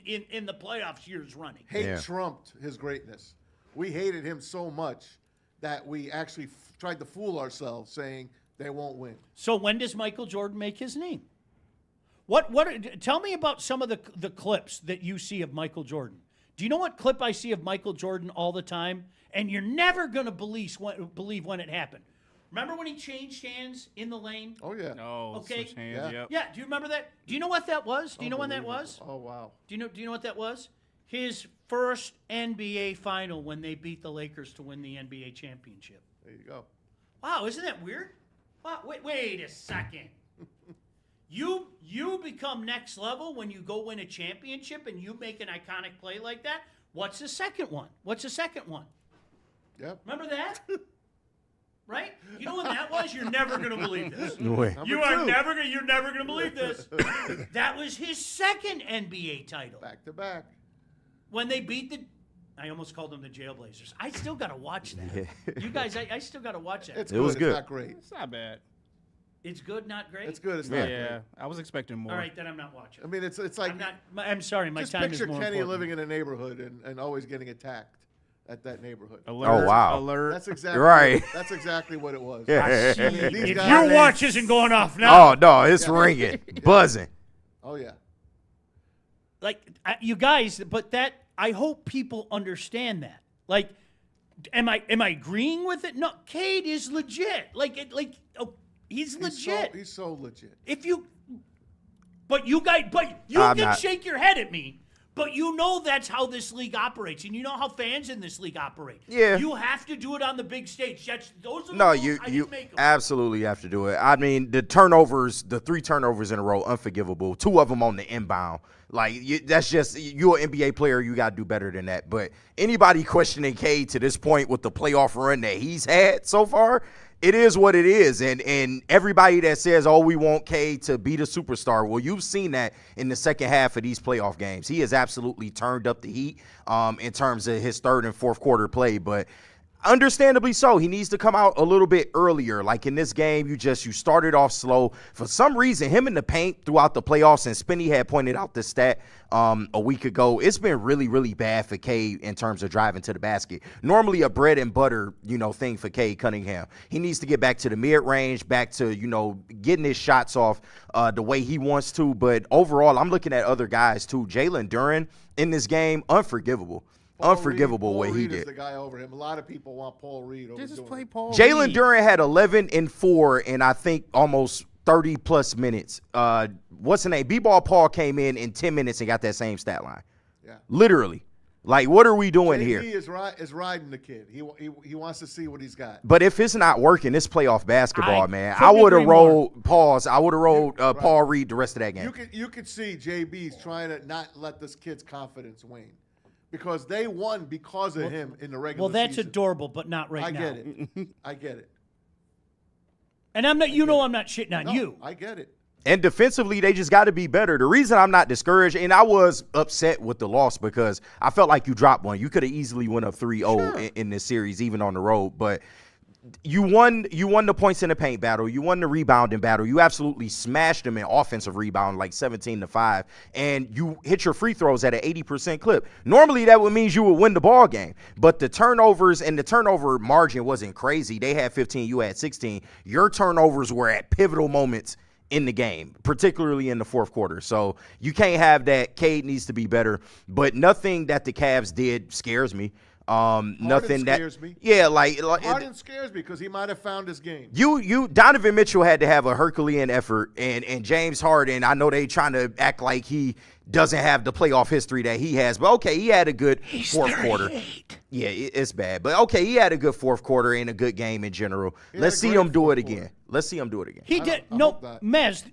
the playoffs years running. Hate trumped his greatness. We hated him so much that we actually tried to fool ourselves saying they won't win. So when does Michael Jordan make his name? Tell me about some of the clips that you see of Michael Jordan. Do you know what clip I see of Michael Jordan all the time? And you're never going to believe when it happened. Remember when he changed hands in the lane? Oh, yeah. Oh, okay. switch hands, yep. Yeah, do you remember that? Do you know what that was? Do you know when that was? Oh, wow. Do you know what that was? His first NBA final when they beat the Lakers to win the NBA championship. There you go. Wow, isn't that weird? Wow, wait a second. You become next level when you go win a championship and you make an iconic play like that. What's the second one? Yep. Remember that? Right? You know when that was? You're never going to believe this. Wait. You're never going to believe this. That was his second NBA title. Back to back. When they beat I almost called them the Jailblazers. I still got to watch that. You guys, I still got to watch that. It was good. good. It's not great. It's not bad. It's good, not great? It's good. It's not Yeah, great. I was expecting more. All right, then I'm not watching. I mean, it's like I'm sorry, my just time is picture more Kenny important. living in a neighborhood and always getting attacked at that neighborhood. Alert, Oh, wow. Alert. That's exactly Right. That's exactly what it was. Yeah. I mean, these If guys- your watch isn't going off now. Oh, no, it's ringing, buzzing. Oh yeah. Like, you guys, but that, I hope people understand that. Like, am I agreeing with it? No, Cade is legit. He's legit. He's so legit. But you I'm can not. shake your head at me. But you know that's how this league operates, and you know how fans in this league operate. Yeah. You have to do it on the big stage. Those are the No, rules. you I didn't make 'em. absolutely have to do it. I mean, the 3 turnovers in a row, unforgivable. 2 of them on the inbound. That's just, you're an NBA player, you got to do better than that. But anybody questioning Cade to this point with the playoff run that he's had so far, it is what it is. And everybody that says, oh, we want Cade to be the superstar, well, you've seen that in the second half of these playoff games. He has absolutely turned up the heat in terms of his third and fourth quarter play. But Understandably so. He needs to come out a little bit earlier. Like in this game, you started off slow. For some reason, him in the paint throughout the playoffs, and Spinney had pointed out the stat a week ago, it's been really, really bad for Cade in terms of driving to the basket. Normally a bread and butter, thing for Cade Cunningham. He needs to get back to the mid-range, back to, getting his shots off the way he wants to. But overall, I'm looking at other guys too. Jalen Duren in this game, unforgivable. Unforgivable what he did. Is the guy over him. A lot of people want Paul Reed over Just Duren. play Paul Jalen Reed. Duren had 11 and 4 in I think almost 30 plus minutes. What's the name? B-Ball Paul came in 10 minutes and got that same stat line. Yeah. Literally. Like, what are we doing here? He is riding the kid. He wants to see what he's got. But if it's not working, it's playoff basketball, man. I couldn't would have agree more. rolled I would have rolled Paul Reed the rest of that game. You could see JB's trying to not let this kid's confidence wane. Because they won because of him in the regular season. Well, that's adorable, but not right now. I get it. I get it. And I'm not. I'm not shitting on you. I get it. And defensively, they just got to be better. The reason I'm not discouraged, and I was upset with the loss because I felt like you dropped one. You could have easily went up 3-0 in this series, even on the road. But you won the points in the paint battle. You won the rebounding battle. You absolutely smashed them in offensive rebound, like 17-5. And you hit your free throws at an 80% clip. Normally, that would mean you would win the ball game. But the turnovers and the turnover margin wasn't crazy. They had 15. You had 16. Your turnovers were at pivotal moments in the game, particularly in the fourth quarter. So you can't have that. Cade needs to be better. But nothing that the Cavs did scares me. Nothing that scares me. Yeah, like Harden scares me because he might have found his game. Donovan Mitchell had to have a Herculean effort, and James Harden, I know they trying to act like he doesn't have the playoff history that he has, but okay, he had a good fourth quarter. Yeah, it's bad, but okay, he had a good fourth quarter and a good game in general. Let's see him do it again. He did. No, Mez,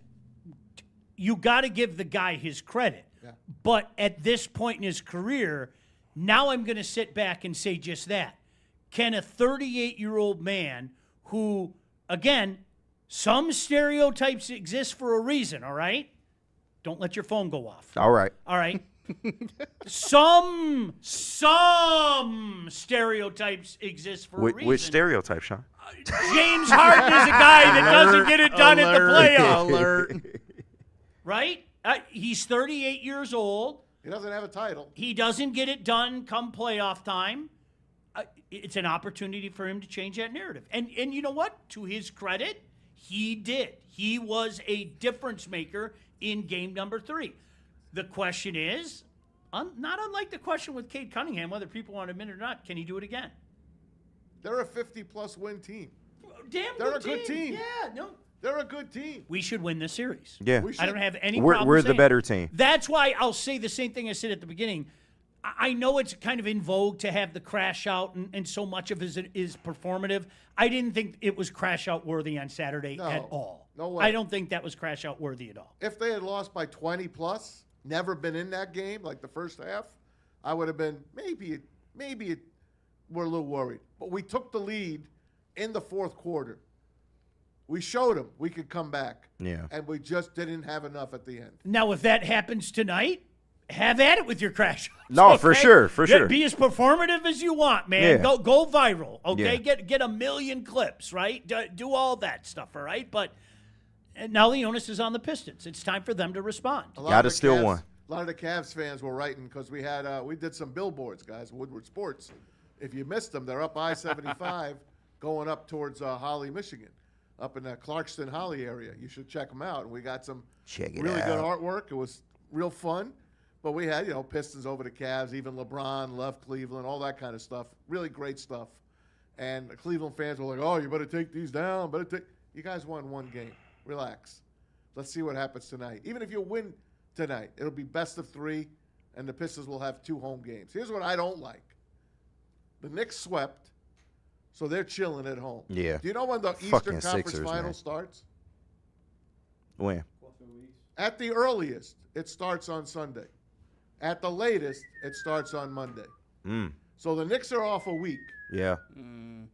you got to give the guy his credit. Yeah. But at this point in his career, now I'm going to sit back and say just that. Can a 38-year-old man who, again, some stereotypes exist for a reason, all right? Don't let your phone go off. All right. All right. Some stereotypes exist for a reason. Which stereotype, Sean? James Harden is a guy that doesn't get it done at the playoffs. Alert. Right? He's 38 years old. He doesn't have a title. He doesn't get it done come playoff time. It's an opportunity for him to change that narrative. And you know what? To his credit, he did. He was a difference maker in game number 3. The question is, not unlike the question with Cade Cunningham, whether people want to admit it or not, can he do it again? They're a 50-plus win team. They're a good team. Yeah, no. They're a good team. We should win this series. Yeah. I don't have any problem We're the saying better team. That's why I'll say the same thing I said at the beginning. I know it's kind of in vogue to have the crash out, and so much of it is performative. I didn't think it was crash out worthy on Saturday at all. No way. I don't think that was crash out worthy at all. If they had lost by 20-plus, never been in that game like the first half, I would have been maybe we're a little worried. But we took the lead in the fourth quarter. We showed them we could come back. Yeah. And we just didn't have enough at the end. Now, if that happens tonight, have at it with your crash outs. No, for sure. Be as performative as you want, man. Yeah. Go viral, okay? Yeah. Get 1 million clips, right? Do all that stuff, all right? But now the onus is on the Pistons. It's time for them to respond. Gotta steal one. A lot of the Cavs fans were writing because we did some billboards, guys, Woodward Sports. If you missed them, they're up I-75 going up towards Holly, Michigan, up in the Clarkston-Holly area. You should check them out. And we got some really good artwork. It was real fun. But we had, Pistons over the Cavs, even LeBron left Cleveland, all that kind of stuff. Really great stuff. And the Cleveland fans were like, oh, you better take these down. You guys won one game. Relax. Let's see what happens tonight. Even if you win tonight, it'll be best of 3, and the Pistons will have 2 home games. Here's what I don't like. The Knicks swept, so they're chilling at home. Yeah. Do you know when the Fucking Eastern Conference Sixers, Final man. starts? When? At the earliest, it starts on Sunday. At the latest, it starts on Monday. So the Knicks are off a week, Yeah.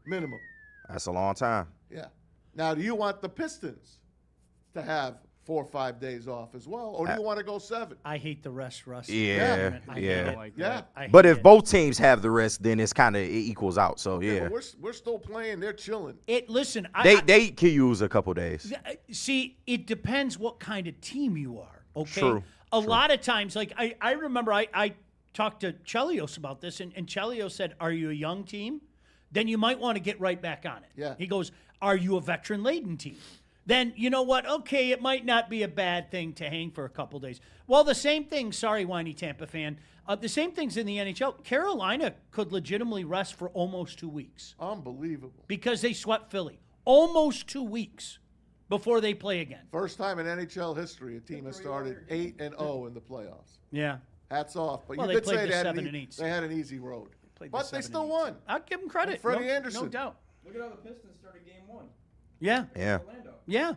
minimum. That's a long time. Yeah. Now, do you want the Pistons to have 4 or 5 days off as well, or do you want to go 7? I hate the rest, Russ. Yeah, I yeah. hate it. Like Yeah. that. I hate But if it. both teams have the rest, then it's kind of it equals out. So yeah, But we're still playing. They're chilling. Listen, they can use a couple days. see, it depends what kind of team you are. Okay. True. A lot of times, like I remember I talked to Chelios about this, and Chelios said, "Are you a young team? Then you might want to get right back on it." Yeah. He goes, "Are you a veteran-laden team? Then you know what? Okay, it might not be a bad thing to hang for a couple days." Well, the same thing. Sorry, whiny Tampa fan. The same thing's in the NHL. Carolina could legitimately rest for almost 2 weeks Unbelievable. because they swept Philly. Almost 2 weeks before they play again. First time in NHL history a team has started 8-0 in the playoffs. Yeah. Hats off. But Well, you they did played say the they had, 7 and 8. they had an easy road. Played the But they 7 still and 8. won. I'll give them credit. And Freddie no, Anderson. No doubt. Look at how the Pistons started game 1. Yeah. Yeah. Orlando. Yeah.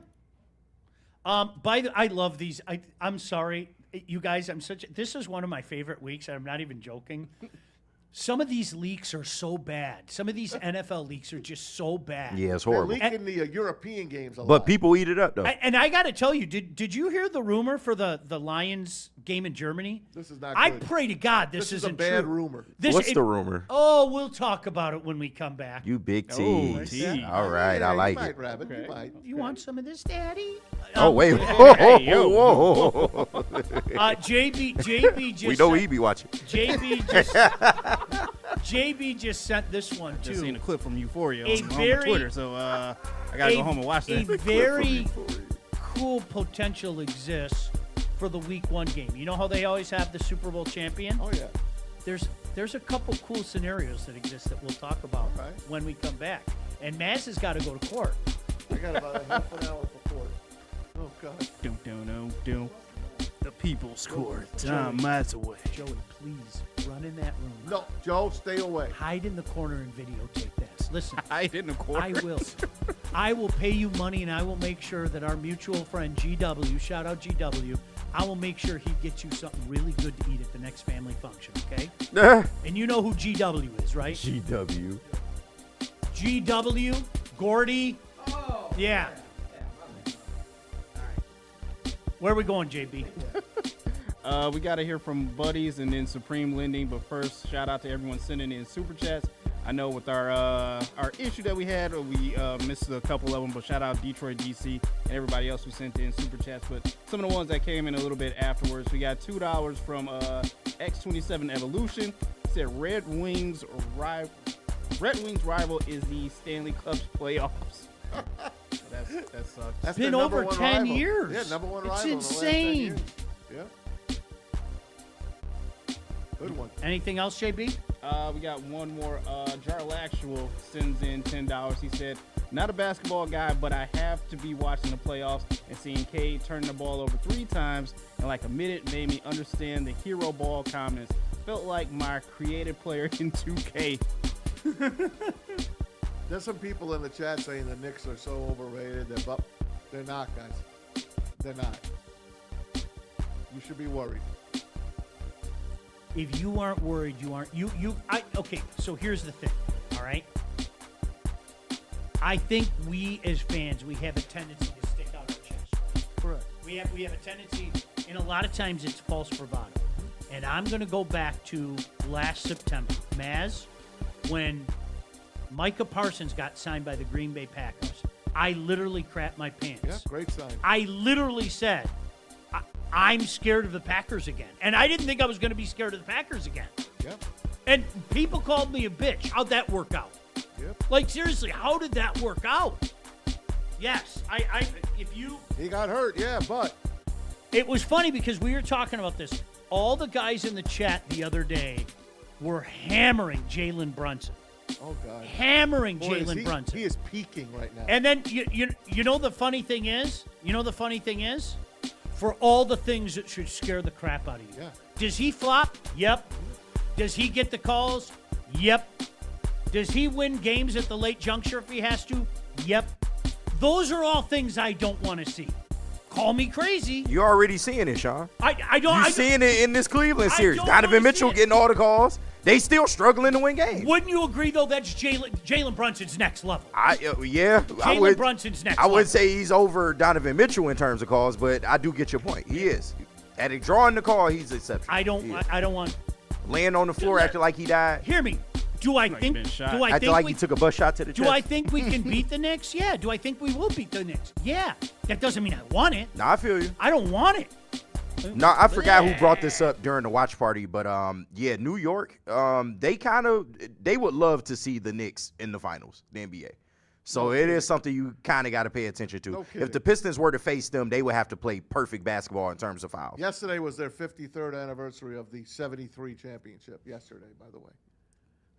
I love these. I'm sorry, you guys. This is one of my favorite weeks. I'm not even joking. Some of these leaks are so bad. Some of these NFL leaks are just so bad. Yeah, it's They're horrible. leaking the European games a lot. But people eat it up though. And I got to tell you, did you hear the rumor for the Lions game in Germany? This is not I good. pray to God this This is a isn't bad true. rumor. What's the rumor? Oh, we'll talk about it when we come back. You big Oh, tease. tease. All right, Yeah, I like you might, it. Rabbit. You Okay. might. You want some of this, Daddy? Oh wait, Hey, yo. whoa. JB just We know sent, he be watching. JB just sent this one too. Just seen a clip from Euphoria A on very- Twitter, so I gotta go home and watch A that. very cool potential exists for the Week 1 game. You know how they always have the Super Bowl champion? Oh, yeah. There's a couple cool scenarios that exist that we'll talk about Right. when we come back. And Maz has got to go to court. I got about a half an hour before. Oh, God. Doom. The People's Court. Time miles away. Joey, please run in that room. No, Joe, stay away. Hide in the corner and videotape that. Listen, I didn't court. I will. I will pay you money, and I will make sure that our mutual friend GW, shout out GW, I will make sure he gets you something really good to eat at the next family function, okay? And you know who GW is, right? GW. GW, Gordy. Oh. Yeah. Where are we going, JB? We got to hear from Buddies and then Supreme Lending. But first, shout out to everyone sending in super chats. I know with our issue that we had, we missed a couple of them. But shout out Detroit, DC, and everybody else who sent in super chats. But some of the ones that came in a little bit afterwards, we got $2 from X27 Evolution. It said Red Wings rival is the Stanley Cup's playoffs. That sucks. That's been their number over one 10 rival. years. Yeah, number one It's rival. in the last 10 insane. years. Yeah. Good one. Anything else, JB? We got one more. Jarl Actual sends in $10. He said, not a basketball guy, but I have to be watching the playoffs and seeing Cade turn the ball over 3 times in like a minute made me understand the hero ball comments. Felt like my creative player in 2K. There's some people in the chat saying the Knicks are so overrated. They're not, guys. They're not. You should be worried. If you aren't worried, you aren't. Okay, so here's the thing, all right? I think we as fans, we have a tendency to stick out our chest. Correct. We have a tendency, and a lot of times it's false bravado. And I'm going to go back to last September. Maz, when Micah Parsons got signed by the Green Bay Packers, I literally crapped my pants. Yeah, great sign. I literally said, I'm scared of the Packers again. And I didn't think I was going to be scared of the Packers again. Yep. And people called me a bitch. How'd that work out? Yep. Like, seriously, how did that work out? Yes, He got hurt, yeah, but It was funny because we were talking about this. All the guys in the chat the other day were hammering Jalen Brunson. oh god. Hammering Boy, Jalen Brunson. He is peaking right now. And then, you know the funny thing is? For all the things that should scare the crap out of you. Yeah. Does he flop? Yep. Does he get the calls? Yep. Does he win games at the late juncture if he has to? Yep. Those are all things I don't want to see. Call me crazy. You're already seeing it, Sean. I don't. You're seeing it in this Cleveland series. don't Donovan wanna Mitchell see it. getting all the calls. They still struggling to win games. Wouldn't you agree, though, that's Jalen Brunson's next level? Yeah. Jalen Brunson's next I level. would say he's over Donovan Mitchell in terms of calls, but I do get your point. He is. At drawing the call, he's exceptional. I don't want. Laying on the floor acting like he died. Hear me. Do I think? Acting like he took a bus shot to the chest. Do I think we can beat the Knicks? Yeah. Do I think we will beat the Knicks? Yeah. That doesn't mean I want it. No, I feel you. I don't want it. No, I forgot who brought this up during the watch party, but New York, they would love to see the Knicks in the finals, the NBA. So it is something you kind of got to pay attention to. If the Pistons were to face them, they would have to play perfect basketball in terms of fouls. Yesterday was their 53rd anniversary of the 73 championship. Yesterday, by the way.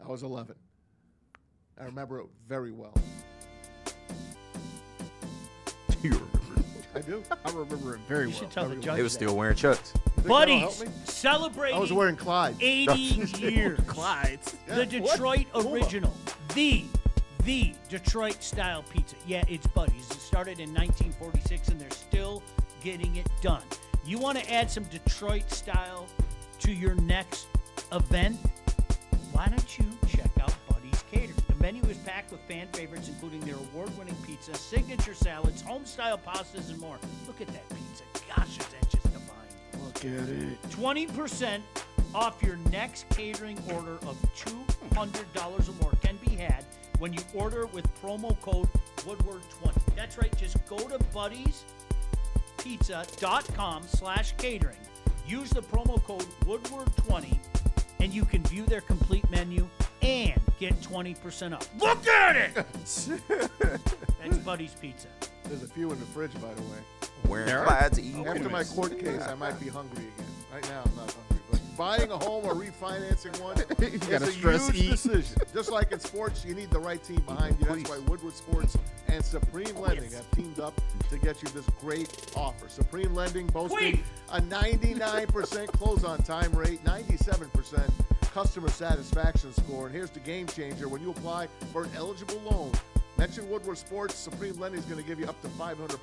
I was 11. I remember it very well. You remember it? I do. I remember it very You well. should tell the judge. They were that. still wearing Chucks. Buddies, celebrating I was wearing Clyde. 80 years. Clyde's. The Detroit original. The Detroit-style pizza. Yeah, it's Buddies. It started in 1946, and they're still getting it done. You want to add some Detroit style to your next event? Why don't you check out Buddies Catering? The menu is packed with fan favorites, including their award-winning pizza, signature salads, home-style pastas, and more. Look at that pizza. Gosh, is that just divine. Look at it. 20% off your next catering order of $200 or more can be had when you order with promo code Woodward20. That's right. Just go to buddiespizza.com/catering. Use the promo code Woodward20, and you can view their complete menu and get 20% off. Look at it! That's Buddy's Pizza. There's a few in the fridge, by the way. Wearing Clyde's, eating After my court case, I might be hungry again. Right now, I'm not hungry. But buying a home or refinancing one is a huge decision. Just like in sports, you need the right team behind you. That's why Woodward Sports and Supreme Lending have teamed up to get you this great offer. Supreme Lending boasting a 99% close-on time rate, 97% customer satisfaction score. And here's the game changer. When you apply for an eligible loan, mention Woodward Sports. Supreme Lending is going to give you up to $500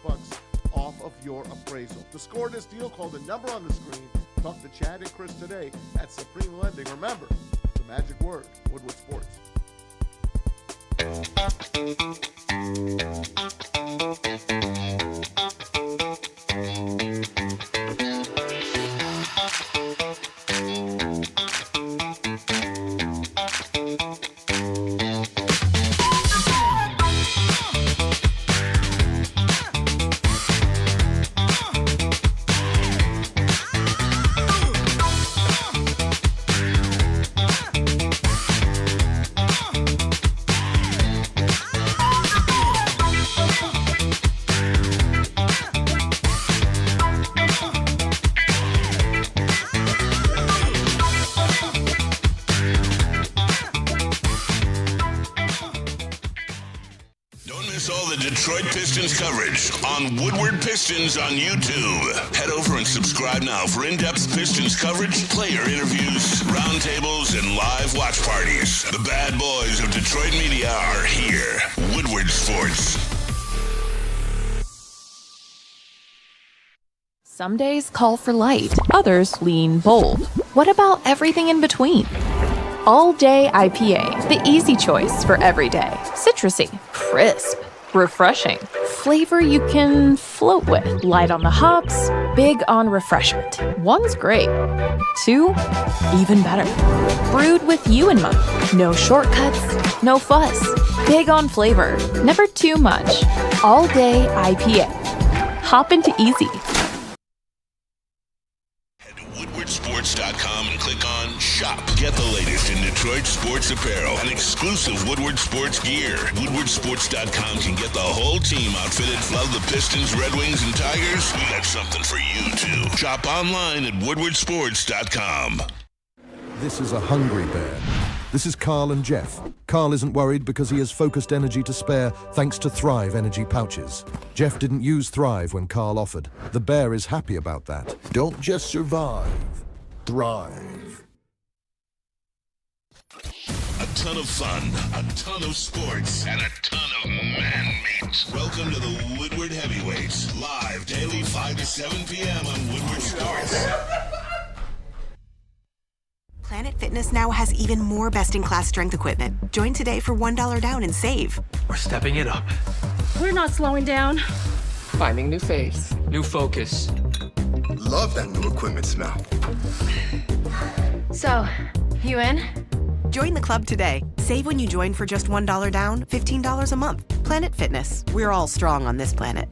off of your appraisal. To score this deal, call the number on the screen. Talk to Chad and Chris today at Supreme Lending. Remember, the magic word, Woodward Sports. Detroit Pistons coverage on Woodward Pistons on YouTube. Head over and subscribe now for in-depth Pistons coverage, player interviews, roundtables, and live watch parties. The bad boys of Detroit media are here. Woodward Sports. Some days call for light, others lean bold. What about everything in between? All Day IPA, the easy choice for every day. Citrusy, crisp, refreshing. Flavor you can float with. Light on the hops, big on refreshment. One's great. Two, even better. Brewed with you in mind. No shortcuts, no fuss. Big on flavor, never too much. All Day IPA. Hop into easy. Woodwardsports.com and click on Shop. Get the latest in Detroit sports apparel and exclusive Woodward Sports gear. Woodwardsports.com can get the whole team outfitted. Love the Pistons, Red Wings, and Tigers? We got something for you, too. Shop online at woodwardsports.com. This is a hungry bear. This is Carl and Jeff. Carl isn't worried because he has focused energy to spare thanks to Thrive energy pouches. Jeff didn't use Thrive when Carl offered. The bear is happy about that. Don't just survive, thrive. A ton of fun, a ton of sports, and a ton of man-meat. Welcome to the Woodward Heavyweights, live daily 5 to 7 p.m. on Woodward Sports. Planet Fitness now has even more best-in-class strength equipment. Join today for $1 down and save. We're stepping it up. We're not slowing down. Finding new face, new focus. Love that new equipment smell. So, you in? Join the club today. Save when you join for just $1 down, $15 a month. Planet Fitness. We're all strong on this planet.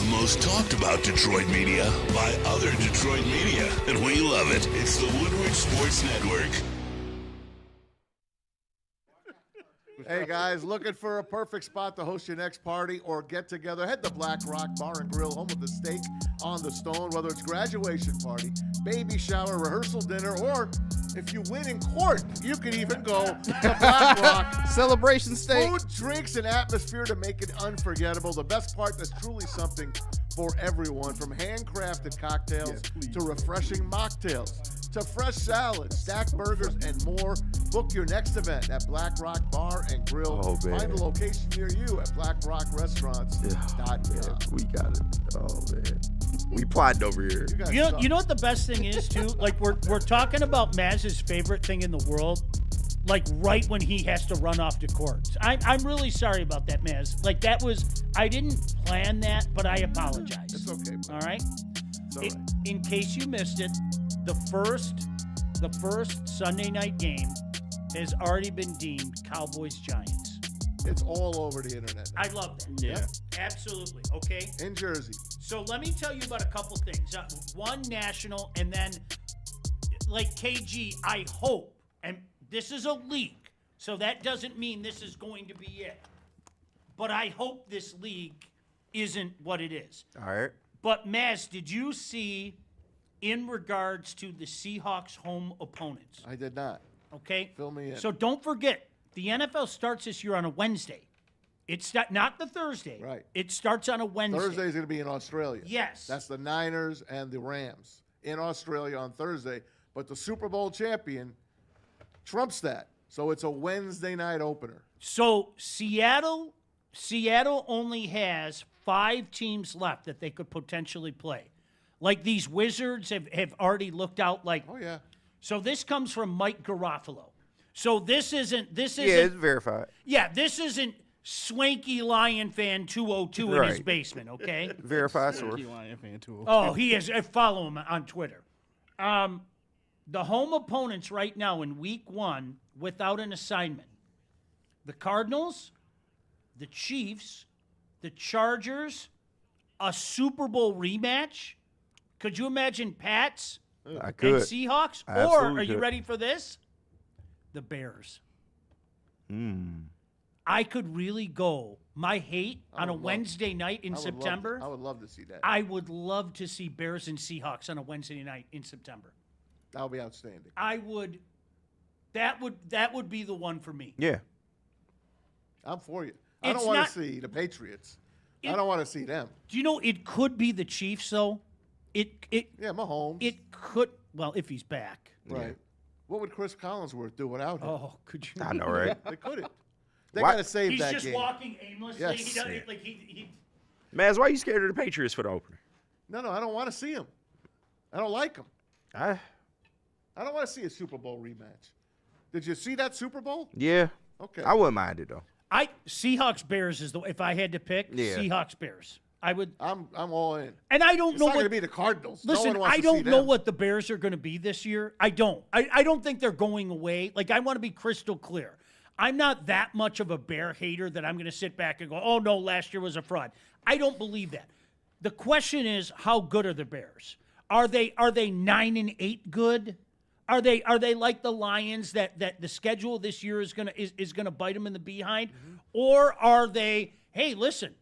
Most talked about Detroit media by other Detroit media, and we love it. It's the Woodward Sports Network. Hey guys, looking for a perfect spot to host your next party or get together? Head to Black Rock Bar and Grill, home of the steak on the stone. Whether it's graduation party, baby shower, rehearsal dinner, or if you win in court, you can even go to Black Rock. Celebration steak. Food, drinks, and atmosphere to make it unforgettable. The best part, there's truly something for everyone, from handcrafted cocktails to refreshing mocktails to fresh salads, stacked burgers, and more. Book your next event at Black Rock Bar and Grill. Oh, man. Find a location near you at blackRockRestaurants.com. We got it. Oh, man. We plotting over here. You know what the best thing is, too? Like, we're talking about Maz's favorite thing in the world, like, right when he has to run off to court. I'm really sorry about that, Maz. Like, I didn't plan that, but I apologize. It's okay, bro. All right? It's all right. In case you missed it, the first Sunday night game has already been deemed Cowboys-Giants. It's all over the internet now. I love that. Yeah. Absolutely. Okay? In Jersey. So let me tell you about a couple things. One national, and then, like KG, I hope, and this is a leak, so that doesn't mean this is going to be it. But I hope this league isn't what it is. All right. But, Maz, did you see, in regards to the Seahawks' home opponents? I did not. Okay? Fill me in. So don't forget, the NFL starts this year on a Wednesday. It's not the Thursday. Right. It starts on a Wednesday. Thursday's going to be in Australia. Yes. That's the Niners and the Rams in Australia on Thursday. But the Super Bowl champion trumps that. So it's a Wednesday night opener. So Seattle only has 5 teams left that they could potentially play. Like, these Wizards have already looked out like. Oh, yeah. So this comes from Mike Garofalo. So this isn't. Yeah, it's verified. Yeah, this isn't Swanky Lion Fan 202 in his basement, okay? Verified source. Swanky Lion Fan 202. Oh, he is. Follow him on Twitter. The home opponents right now in week 1 without an assignment: the Cardinals, the Chiefs, the Chargers, a Super Bowl rematch. Could you imagine Pats I could. and Seahawks? I Or, absolutely are you could. ready for this? The Bears. I could really go my hate on a Wednesday night in September. I would love to see that. I would love to see Bears and Seahawks on a Wednesday night in September. That would be outstanding. I would. That would be the one for me. Yeah. I'm for you. I It's don't want not- to see the Patriots. I don't want to see them. Do you know it could be the Chiefs though? Yeah, Mahomes. It could. Well, if he's back. Right. What would Chris Collinsworth do without him? Oh, could you? I know, right? They couldn't. They Why- got to save He's that just game. walking aimlessly. Yes. He doesn't, like he. Maz, why are you scared of the Patriots for the opener? No, I don't want to see him. I don't like him. I don't want to see a Super Bowl rematch. Did you see that Super Bowl? Yeah. Okay. I wouldn't mind it, though. Seahawks Bears is the. If I had to pick, Yeah. Seahawks Bears. I would. I'm all in. And I don't It's know not what. going to be the Cardinals. No Listen, one wants I to don't see know them. what the Bears are going to be this year. I don't. I don't think they're going away. Like, I want to be crystal clear. I'm not that much of a Bear hater that I'm going to sit back and go, oh, no, last year was a fraud. I don't believe that. The question is, how good are the Bears? Are they 9-8 good? Are they like the Lions that the schedule this year is gonna bite them in the behind? Mm-hmm. Or are they, hey, listen,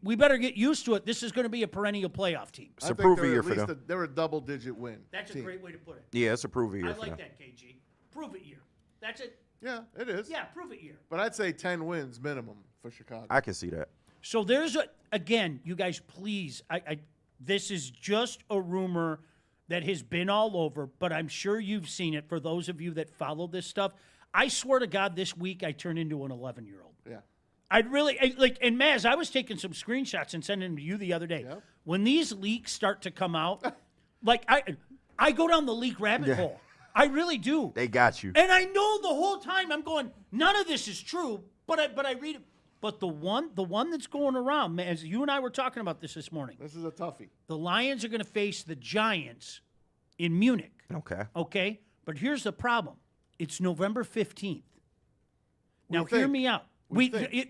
we better get used to it. This is going to be a perennial playoff team. It's a prove a year for them. They're a double-digit win. That's team. a great way to put it. Yeah, it's a prove a year I for like them. that, KG. Prove it year. That's it. Yeah, it is. Yeah, prove it year. But I'd say 10 wins minimum for Chicago. I can see that. So again, you guys, please, This is just a rumor that has been all over, but I'm sure you've seen it for those of you that follow this stuff. I swear to God, this week I turned into an 11-year-old. Yeah. And Maz, I was taking some screenshots and sending them to you the other day. Yep. When these leaks start to come out, I go down the leak rabbit hole. I really do. They got you. And I know the whole time I'm going, none of this is true, but I read it. But the one that's going around, as you and I were talking about this morning. This is a toughie. The Lions are going to face the Giants in Munich. Okay. Okay? But here's the problem. It's November 15th. Now, think? hear me out.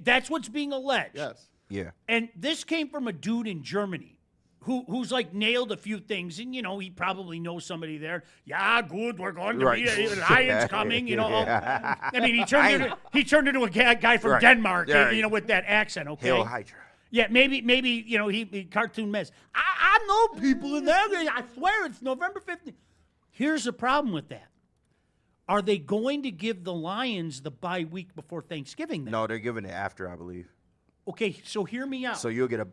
That's what's being alleged. Yes. Yeah. And this came from a dude in Germany who's like nailed a few things. And, he probably knows somebody there. Yeah, good. We're going to be Lions coming, I mean, he turned into a guy from Denmark, with that accent, okay? Hail Hydra. Yeah, maybe he cartoon mess. I know people in there. I swear it's November 15th. Here's the problem with that. Are they going to give the Lions the bye week before Thanksgiving then? No, they're giving it after, I believe. Okay, so hear me out. So you'll get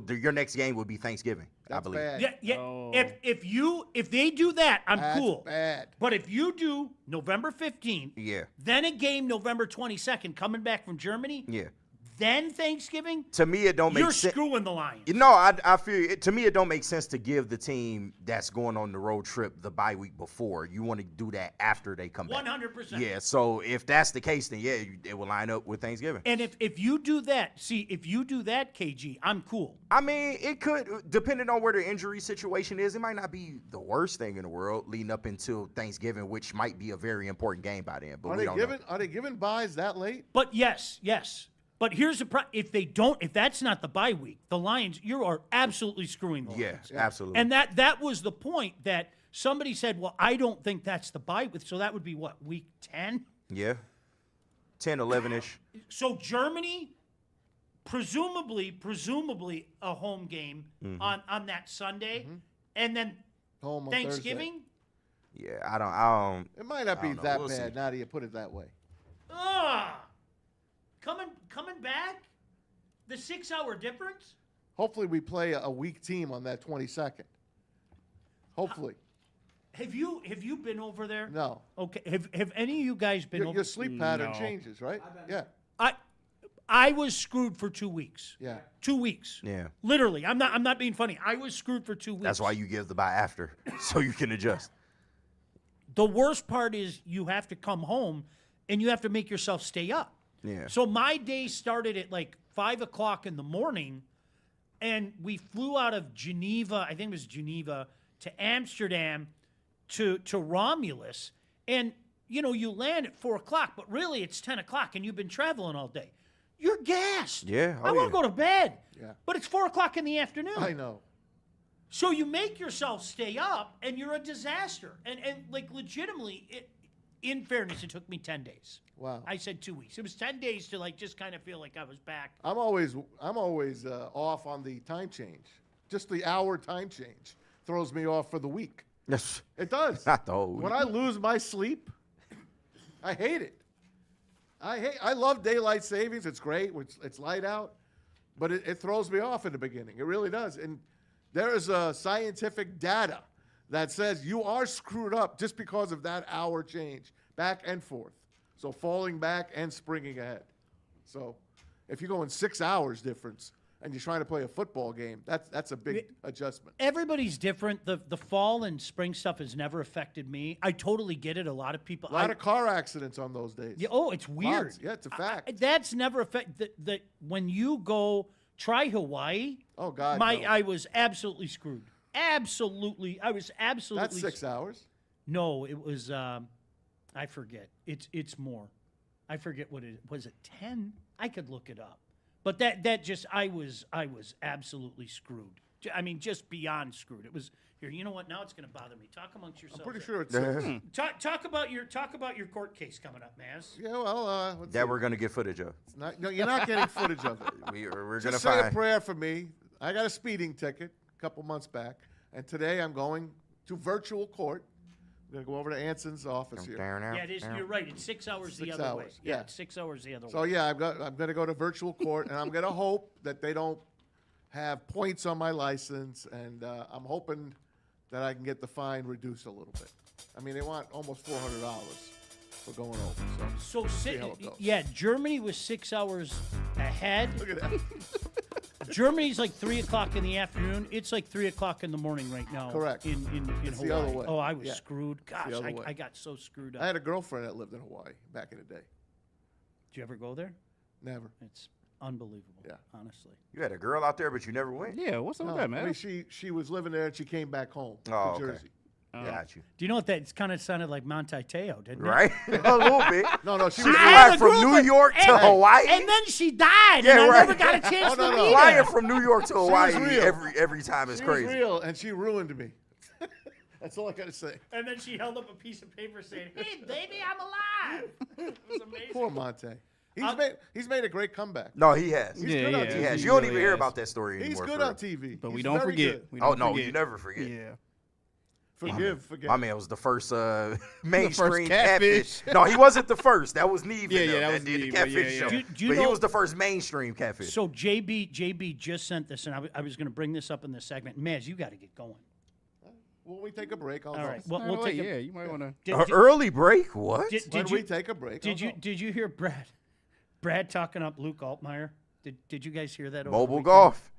your next game would be Thanksgiving, I believe. Bad. Yeah. Oh. If they do that, I'm That's cool. bad. But if you do November 15th, Yeah. then a game November 22nd coming back from Germany, Yeah. then Thanksgiving, To me, it don't make you're sense. screwing the Lions. No, I feel to me it don't make sense to give the team that's going on the road trip the bye week before. You want to do that after they come back. 100%. Yeah, so if that's the case, then it will line up with Thanksgiving. And if you do that, KG, I'm cool. I mean, it could, depending on where the injury situation is, it might not be the worst thing in the world leading up until Thanksgiving, which might be a very important game by then. But Are they giving buys that late? But yes. But here's the problem. If that's not the bye week, the Lions, you are absolutely screwing the Lions. Yeah, absolutely. And that was the point that somebody said, well, I don't think that's the bye week. So that would be what, week 10? Yeah. 10, 11-ish. So Germany, presumably a home game on that Sunday, and then Home on Thanksgiving. Thursday. Yeah, I don't. It might not be know. that We'll bad see. now that you put it that way. Coming back, the 6-hour difference. Hopefully we play a weak team on that 22nd. Hopefully. Have you been over there? No. Okay. Have any of you guys been over? Your sleep pattern No. changes, right? Yeah. I was screwed for 2 weeks. Yeah. 2 weeks. Yeah. Literally. I'm not being funny. I was screwed for 2 weeks. That's why you give the bye after, so you can adjust. The worst part is you have to come home and you have to make yourself stay up. Yeah. So my day started at like 5 o'clock in the morning, and we flew out of Geneva, I think it was Geneva, to Amsterdam to Romulus. And, you land at 4 o'clock, but really it's 10 o'clock and you've been traveling all day. You're gassed. Yeah. I want to go to bed. Yeah. But it's 4 o'clock in the afternoon. I know. So you make yourself stay up, and you're a disaster. And like, legitimately, in fairness, it took me 10 days. Wow. I said 2 weeks. It was 10 days to, like, just kind of feel like I was back. I'm always off on the time change. Just the hour time change throws me off for the week. Yes. It does. Not the whole week. When I lose my sleep, I hate it. I love daylight savings. It's great. It's light out. But it throws me off in the beginning. It really does. And there is scientific data that says you are screwed up just because of that hour change, back and forth. So falling back and springing ahead. So if you're going 6 hours difference and you're trying to play a football game, that's a big adjustment. Everybody's different. The fall and spring stuff has never affected me. I totally get it. A lot of people. A lot of car accidents on those days. Yeah, it's weird. Lots. Yeah, it's a fact. That's never affected. That when you go try Hawaii. Oh God. No. I was absolutely screwed. Absolutely, I was absolutely. That's 6 hours. No, it was. I forget. It's more. I forget what it was. It 10? I could look it up. But that just I was absolutely screwed. I mean, just beyond screwed. It was here. You know what? Now it's going to bother me. Talk amongst yourselves. I'm pretty sure it's 6. Talk about your court case coming up, Maz. Yeah, well, let's see. We're gonna get footage of. No, you're not getting footage of it. We're Just gonna say a find. prayer for me. I got a speeding ticket a couple months back, and today I'm going to virtual court. I'm gonna go over to Anson's office here. Yeah, it is. You're right. It's 6 hours the 6 other way. hours, Yeah, yeah. it's 6 hours the other way. So yeah, I'm going to go to virtual court, and I'm going to hope that they don't have points on my license, and I'm hoping that I can get the fine reduced a little bit. I mean, they want almost $400 for going over. So see how it goes. Yeah, Germany was 6 hours ahead. Look at that. Germany's like 3 o'clock in the afternoon. It's like 3 o'clock in the morning right now. Correct. In It's Hawaii. the other way. Oh, I was Yeah. screwed. Gosh, the other way. I got so screwed up. I had a girlfriend that lived in Hawaii back in the day. Did you ever go there? Never. It's unbelievable. Yeah. Honestly. You had a girl out there, but you never went? Yeah, what's up with that, man? I mean, she was living there and she came back home Oh, to okay. Jersey. Got you. Do you know what that kind of sounded like Monte Teo, didn't it? Right? A little bit. No, she She was flying from New York to Hawaii. And then she died, Yeah, and right. I never got a chance to meet her. Flying from New York to was Hawaii real. every time is She crazy. was real, and she ruined me. That's all I got to say. And then she held up a piece of paper saying, "Hey, baby, I'm alive." It was amazing. Poor Monte. He's made a great comeback. No, he has. He's good on TV. He has. You don't even hear about that story anymore. He's good for on TV. But we He's don't very forget. good. We don't no, forget. you never forget. Yeah. Forget. My man was the first mainstream catfish. catfish. No, he wasn't the first. That was Neve. Yeah, that was did Neve, the but catfish yeah, show. yeah. Do you But he know- was the first mainstream catfish. So JB just sent this, and I was going to bring this up in this segment. Maz, you got to get going. When we take a break, I'll All go. right. Well, we'll take a you might want to. An early break? What? When we take a break, Did I'll you go. did you hear Brad talking up Luke Altmaier? Did you guys hear that? over the Mobile weekend? golf.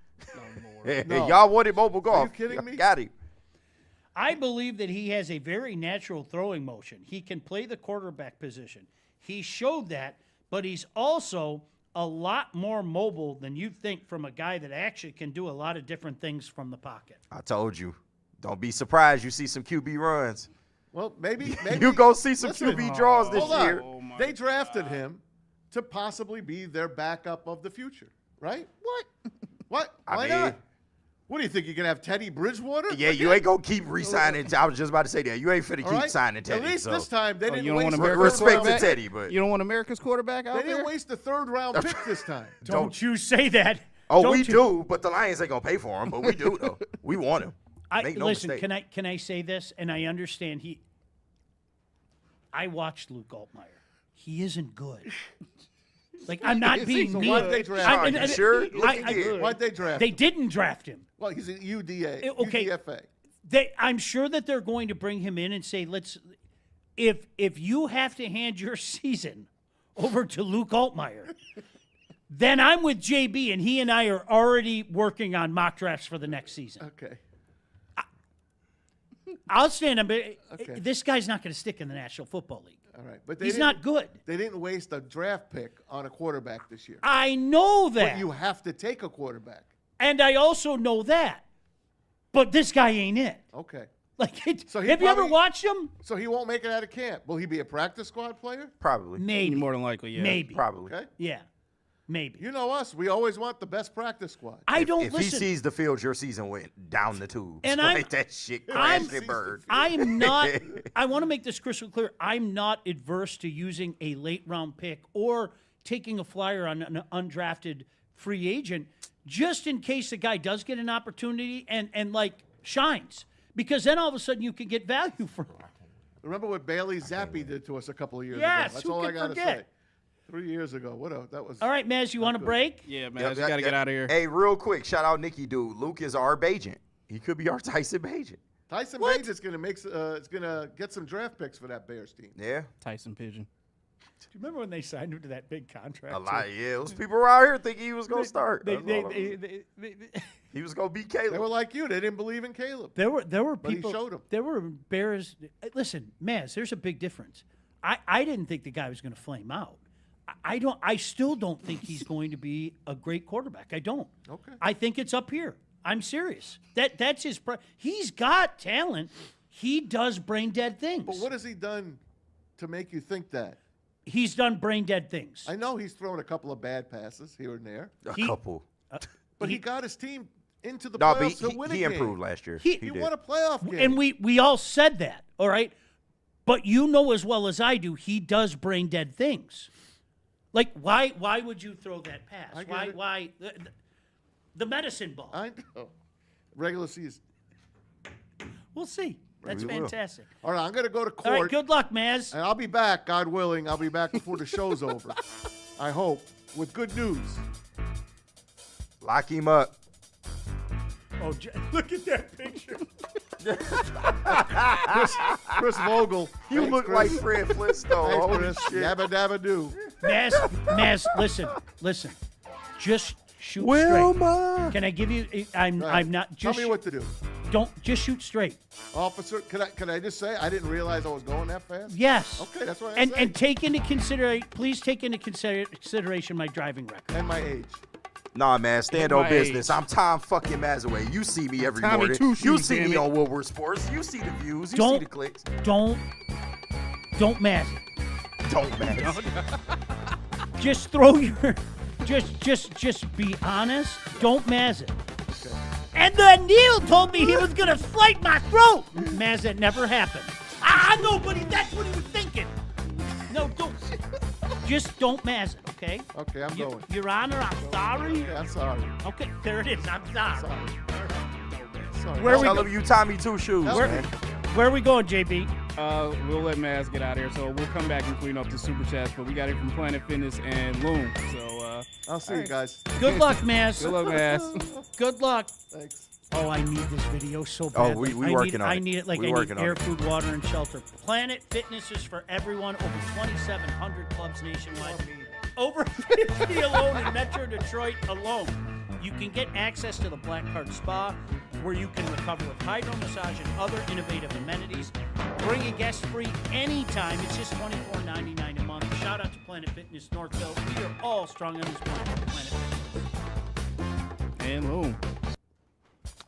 No. Y'all wanted mobile golf. you kidding me? Got him. I believe that he has a very natural throwing motion. He can play the quarterback position. He showed that, but he's also a lot more mobile than you'd think from a guy that actually can do a lot of different things from the pocket. I told you. Don't be surprised you see some QB runs. Well, maybe You go see some listen, QB draws this hold on. year. They drafted him to possibly be their backup of the future, right? What? What? Why not? What do you think? You're going to have Teddy Bridgewater? Yeah, you ain't going to keep re-signing. I was just about to say that. You ain't finna All keep right? signing Teddy. At least so. this time, they didn't you don't waste want the America's third Respect round to pick. Teddy, but You don't want America's quarterback out They there? didn't waste the third round pick this time. Don't you say that. oh, Don't we you? do, but the Lions ain't gonna pay for him. But we do though. We want him. Make no Listen, mistake. can I say this? And I understand I watched Luke Altmaier. He isn't good. Like, I'm not being So mean. why'd they draft Are him? you sure? Look again. Why'd they draft They him? didn't draft him. Well, he's a UDA. Okay. UDFA. I'm sure that they're going to bring him in and say, if you have to hand your season over to Luke Altmaier, then I'm with JB, and he and I are already working on mock drafts for the next season. Okay. I'll stand up. Okay. This guy's not going to stick in the National Football League. All right. But He's not good. They didn't waste a draft pick on a quarterback this year. I know that. But you have to take a quarterback. And I also know that. But this guy ain't it. Okay. Like, So he have you ever probably- watched him? So he won't make it out of camp. Will he be a practice squad player? Probably. Maybe. More than likely, yeah. Maybe. Probably. Okay. Yeah. Maybe. You know us. We always want the best practice squad. I don't If listen. he sees the field, your season went down the tubes. And like that shit I'm- crashed and burned. I'm not. I want to make this crystal clear. I'm not adverse to using a late round pick or taking a flyer on an undrafted free agent, just in case the guy does get an opportunity and like shines, because then all of a sudden you can get value from him. Remember what Bailey Zappi did to us a couple of years Yes, ago? That's who all I can got to forget? say. 3 years ago. That was. All right, Maz, you want a break? Yeah, man. Yep, I just got to get out of here. Hey, real quick, shout out Nicky, dude. Luke is our agent. He could be our Tyson Bagent. Tyson Baines is going to it's going to get some draft picks for that Bears team. Yeah. Tyson Pigeon. Do you remember when they signed him to that big contract? A lot. Yeah, those people around here thinking he was going to start. They, That's they, all I they, mean. they, He was going to beat They Caleb. were like you. They didn't believe in Caleb. There were But he people. showed 'em. There were Bears. Listen, Maz, there's a big difference. I didn't think the guy was going to flame out. I still don't think he's going to be a great quarterback. I don't. Okay. I think it's up here. I'm serious. That's his. He's got talent. He does brain dead things. But what has he done to make you think that? He's done brain dead things. I know he's thrown a couple of bad passes here and there, A couple. but he got his team into the No, playoffs but to win a he game. improved last year. He He did. won a playoff game. And we all said that, all right? But you know as well as I do, he does brain dead things. Like, why would you throw that pass? I get it. Why the medicine ball? I know. Regular season. We'll see. That's We will. fantastic. All right, I'm going to go to court. All right, good luck, Maz. And I'll be back, God willing. I'll be back before the show's over. I hope, with good news. Lock him up. Oh, look at that picture. Chris Vogel. You look like Fred Flintstone. Thanks, Holy Chris. shit. Yabba dabba doo. Maz, listen. Just shoot Wilma. straight. Can I give you? I'm not. Tell Just me what to do. Don't just shoot straight. Officer, can I just say I didn't realize I was going that fast? Yes. Okay, that's what I And said. and take into consideration. Please take into consideration my driving record. And my age. Nah, man, stand on my business. age. I'm Tom fucking Mazaway. You see me every Tommy morning. Two You Shoes, see damn me it. on Woodward Sports. You see the views. You Don't- see the clicks. Don't maz it. Don't matter. Just throw your. Just be honest. Don't maz it. Okay. And then Neil told me he was gonna slice my throat. Maz, that never happened. I know, but that's what he was thinking. No, don't. Just don't maz it, okay? Okay, I'm going. Your Honor, I'm sorry. Okay, I'm sorry. Okay, there it is. I'm sorry. Sorry. Where we Tell go? him you Tommy Two Shoes, Where- man. Where are we going, JB? We'll let Maz get out of here, so we'll come back and clean up the super chats. But we got it from Planet Fitness and Loom. So I'll see you guys. Good luck, Maz. good luck, Maz. Good luck. Thanks. Oh, I need this video so Oh, badly. we working on I it. need it like We I need working on air, it. food, water, and shelter. Planet Fitness is for everyone. Over 2,700 clubs nationwide. Over 50 alone in Metro Detroit alone. You can get access to the Black Card Spa, where you can recover with hydro massage and other innovative amenities. Bring a guest free anytime. It's just $24.99 a month. Shout out to Planet Fitness Northville. We are all strong on this planet. Planet Fitness. And Loom.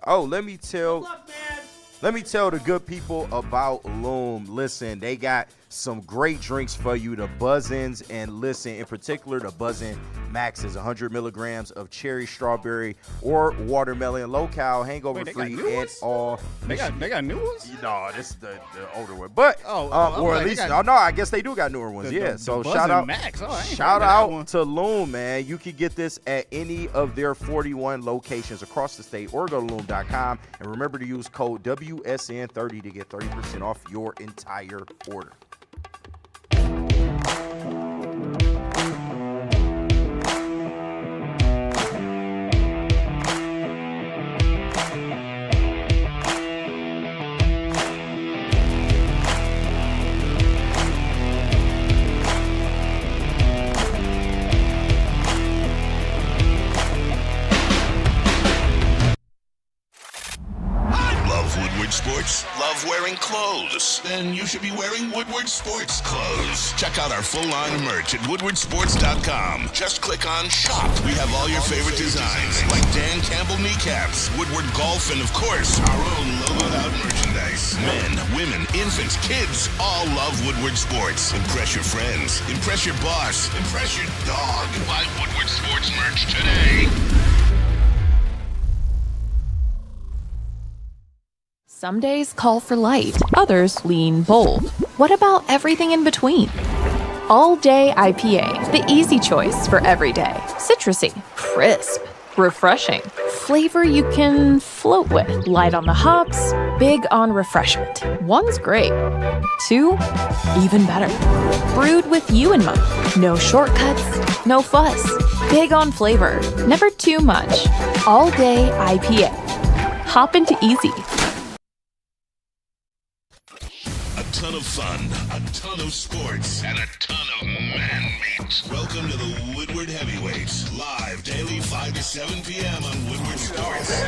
Oh, let me tell Good luck, man. the good people about Loom. Listen, they got some great drinks for you, the Buzz-ins, and listen, in particular, the Buzz-in Max is 100 milligrams of cherry, strawberry, or watermelon, low-cal, Wait, they got hangover-free, new and ones? all. They got new ones? No, this is the older one, but Oh, or like at they least got- no, I guess they do got newer ones. The- Yeah, the so Buzzin' shout out, Max. Oh, I ain't shout heard of that out one. to Loom, man. You can get this at any of their 41 locations across the state, or go to loom.com and remember to use code WSN30 to get 30% off your entire order. Love Woodward Sports? Love wearing clothes? Then you should be wearing Woodward Sports clothes. Check out our full line of merch at woodwardsports.com. Just click on shop. We have all your favorite designs, like Dan Campbell kneecaps, Woodward golf, and of course, our own logoed out merchandise. Men, women, infants, kids all love Woodward Sports. Impress your friends. Impress your boss. Impress your dog. Buy Woodward Sports merch today. Some days call for light, others lean bold. What about everything in between? All Day IPA, the easy choice for every day. Citrusy, crisp, refreshing. Flavor you can float with. Light on the hops, big on refreshment. One's great. Two, even better. Brewed with you in mind. No shortcuts, no fuss. Big on flavor, never too much. All Day IPA. Hop into easy. A ton of fun, a ton of sports, and a ton of man meat. Welcome to the Woodward Heavyweights, live daily 5 to 7 p.m. on Woodward Sports.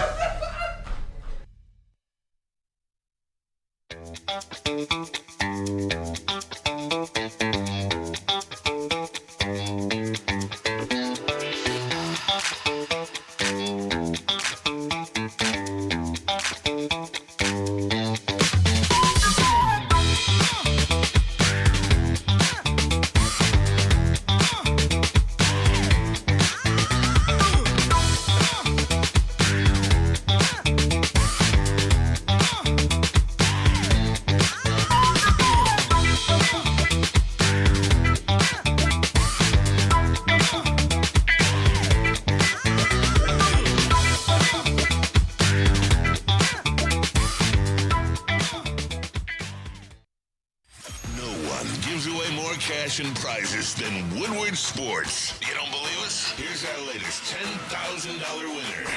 No one gives away more cash and prizes than Woodward Sports. You don't believe us? Here's our latest $10,000 winner.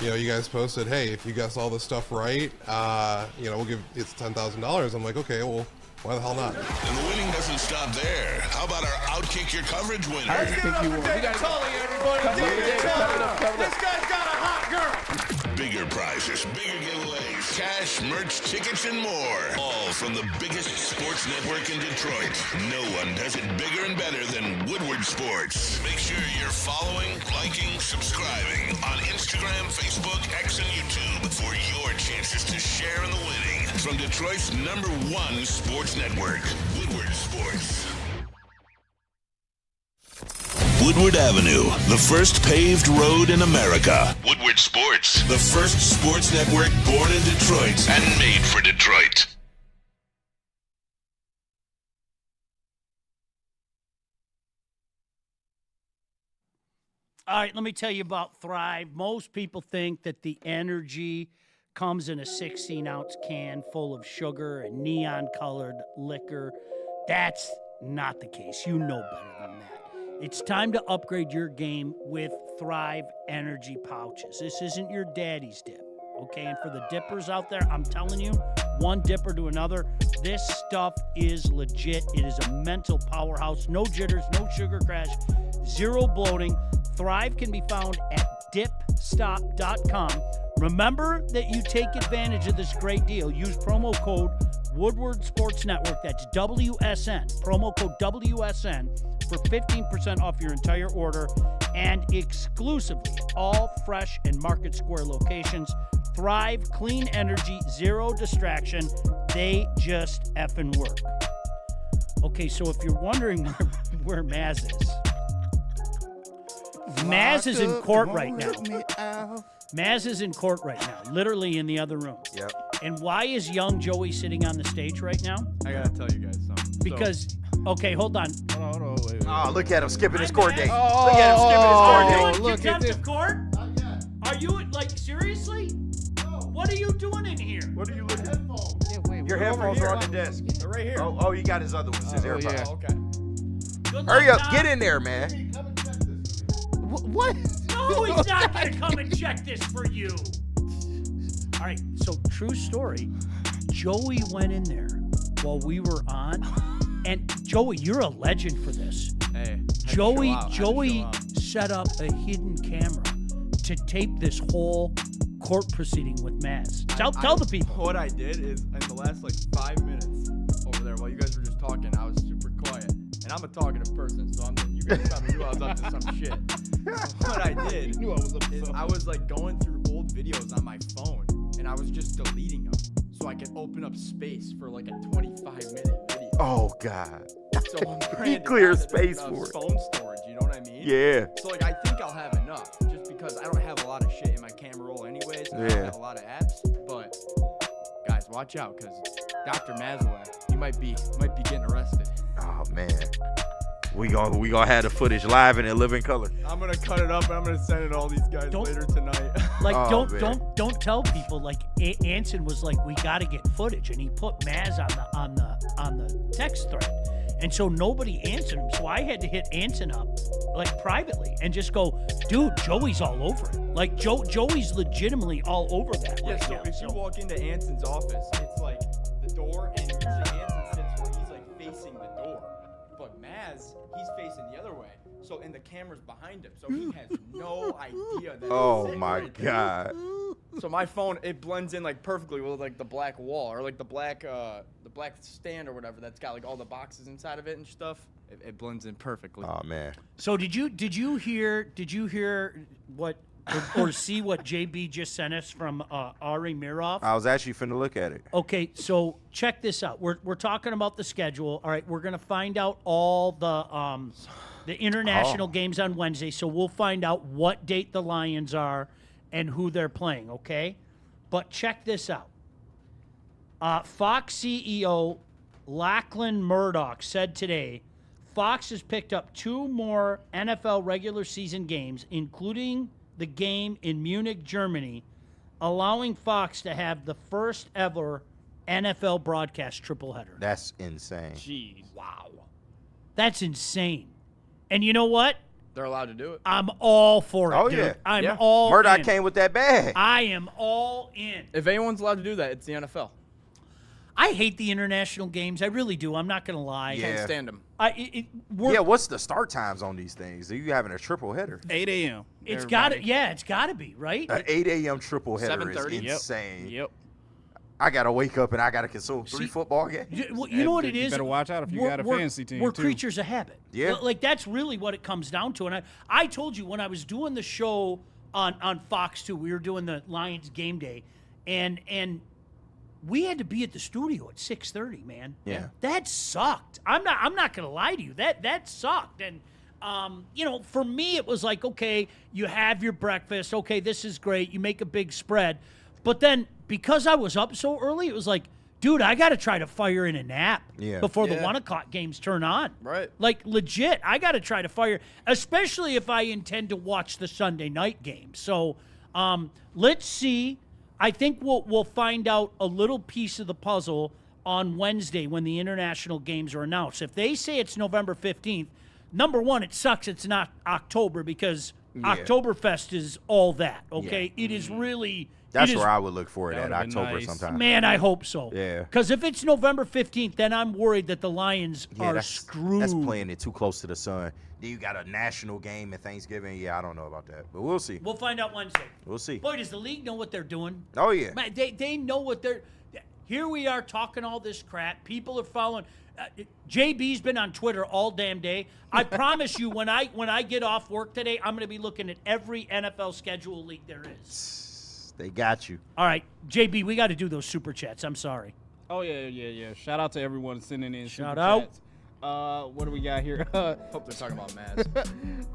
You know, you guys posted, hey, if you guess all this stuff right, you know, we'll give it's $10,000. I'm like, okay, well, why the hell not? And the winning doesn't stop there. How about our Outkick Your Coverage winner? Let's give it up for David Tully, everybody. David Tully. This guy's got a hot girl. Bigger prizes, bigger giveaways, cash, merch, tickets, and more. All from the biggest sports network in Detroit. No one does it bigger and better than Woodward Sports. Make sure you're following, liking, subscribing on Instagram, Facebook, X, and YouTube for your chances to share in the winning. From Detroit's #1 sports network, Woodward Sports. Woodward Avenue, the first paved road in America. Woodward Sports, the first sports network born in Detroit and made for Detroit. All right, let me tell you about Thrive. Most people think that the energy comes in a 16-ounce can full of sugar and neon-colored liquor. That's not the case. You know better than that. It's time to upgrade your game with Thrive energy pouches. This isn't your daddy's dip, okay? And for the dippers out there, I'm telling you, one dipper to another, this stuff is legit. It is a mental powerhouse. No jitters, no sugar crash, zero bloating. Thrive can be found at dipstop.com. Remember that you take advantage of this great deal. Use promo code Woodward Sports Network. That's WSN. Promo code WSN for 15% off your entire order and exclusively all Fresh and Market Square locations. Thrive, clean energy, zero distraction. They just effing work. Okay, so if you're wondering where Maz is, Maz is in court right now. Maz is in court right now, literally in the other room. Yep. And why is young Joey sitting on the stage right now? I gotta tell you guys something. Because, okay, hold on. Hold on, wait. Oh, look at him skipping his court date. Oh, Look at him skipping his court date. Are you in contempt of court? Are you, like, seriously? No. What are you doing in here? What are you looking at? Yeah, wait, Your headphones are on the desk. They're right here. Oh, he got his other ones. His AirPods. yeah. Oh, okay. Good Hurry luck, up. Tom. Get in there, man. What? No, he's not going to come and check this for you. All right, so true story. Joey went in there while we were on, and Joey, you're a legend for this. Hey. Joey set up a hidden camera to tape this whole court proceeding with Maz. Tell the people. What I did is in the last like 5 minutes over there while you guys were just talking, I was super quiet. And I'm a talkative person, so you guys probably knew I was up to some shit. So what I did is I was like going through old videos on my phone, and I was just deleting them so I could open up space for like a 25-minute video. Oh, God. So I'm trying He to clears find space enough for it. phone storage, you know what I mean? Yeah. So like I think I'll have enough, just because I don't have a lot of shit in my camera roll anyways. I don't Yeah. have a lot of apps, but guys, watch out, because Dr. Mazaway, he might be getting arrested. Oh, man. We gonna have the footage live and in living color. I'm gonna cut it up and I'm gonna send it to all these guys later tonight. Like, Oh, don't tell people. Like, Anson was like, we got to get footage, and he put Maz on the text thread, and so nobody answered him. So I had to hit Anson up, like, privately, and just go, dude, Joey's all over it. Like, Joey's legitimately all over that. Yeah, right so now, if you walk into Anson's office, it's like the door, and usually Anson sits where he's like facing the door, but Maz, he's facing the other way. So, and the camera's behind him, so he has no idea that. Oh, it's my right there. God. So my phone, it blends in like perfectly with like the black wall or like the black stand or whatever that's got like all the boxes inside of it and stuff. It blends in perfectly. Oh, man. So did you hear what or see what JB just sent us from Ari Mirov? I was actually finna look at it. Okay, so check this out. We're talking about the schedule. All right, we're gonna find out all the international games on Wednesday. So we'll find out what date the Lions are and who they're playing. Okay, but check this out. Fox CEO Lachlan Murdoch said today, Fox has picked up 2 more NFL regular season games, including the game in Munich, Germany, allowing Fox to have the first ever NFL broadcast triple header. That's insane. Jeez. Wow. That's insane. And you know what? They're allowed to do it. I'm all for it, Oh, dude. yeah. I'm Yeah. all Murdoch in. came with that bag. I am all in. If anyone's allowed to do that, it's the NFL. I hate the international games. I really do. I'm not going to lie. Yeah. Can't stand them. What's the start times on these things? Are you having a triple header? 8 a.m. It's got to, it's got to be, right? An 8 a.m. triple header is 7:30. insane. Yep. I got to wake up and I got to consume 3 football games. You know what it You is? better watch out if you got a fantasy team, We're too. creatures of habit. Yeah. Like, that's really what it comes down to. And I told you when I was doing the show on Fox 2, we were doing the Lions game day, and we had to be at the studio at 6:30, man. Yeah. That sucked. I'm not going to lie to you. That sucked. And for me, it was like, okay, you have your breakfast. Okay, this is great. You make a big spread. But then because I was up so early, it was like, dude, I got to try to fire in a nap before the 1 o'clock games turn on. Right. Like, legit, I got to try to fire, especially if I intend to watch the Sunday night game. So let's see. I think we'll find out a little piece of the puzzle on Wednesday when the international games are announced. If they say it's November 15th, number one, it sucks it's not October because Oktoberfest is all that, okay? Yeah. It is really... That's where I would look for it That at would've been October nice. sometime. Man, I hope so. Yeah. Because if it's November 15th, then I'm worried that the Lions are screwed. That's playing it too close to the sun. Then you got a national game at Thanksgiving. Yeah, I don't know about that, but we'll see. We'll find out Wednesday. We'll see. Boy, does the league know what they're doing. Oh, yeah. Man, they know what they're... Here we are talking all this crap. People are following... JB's been on Twitter all damn day. I promise you, when I get off work today, I'm going to be looking at every NFL schedule league there is. They got you. All right, JB, we got to do those super chats. I'm sorry. Oh, yeah. Shout out to everyone sending in Shout super out. chats. What do we got here? Hope they're talking about Maz.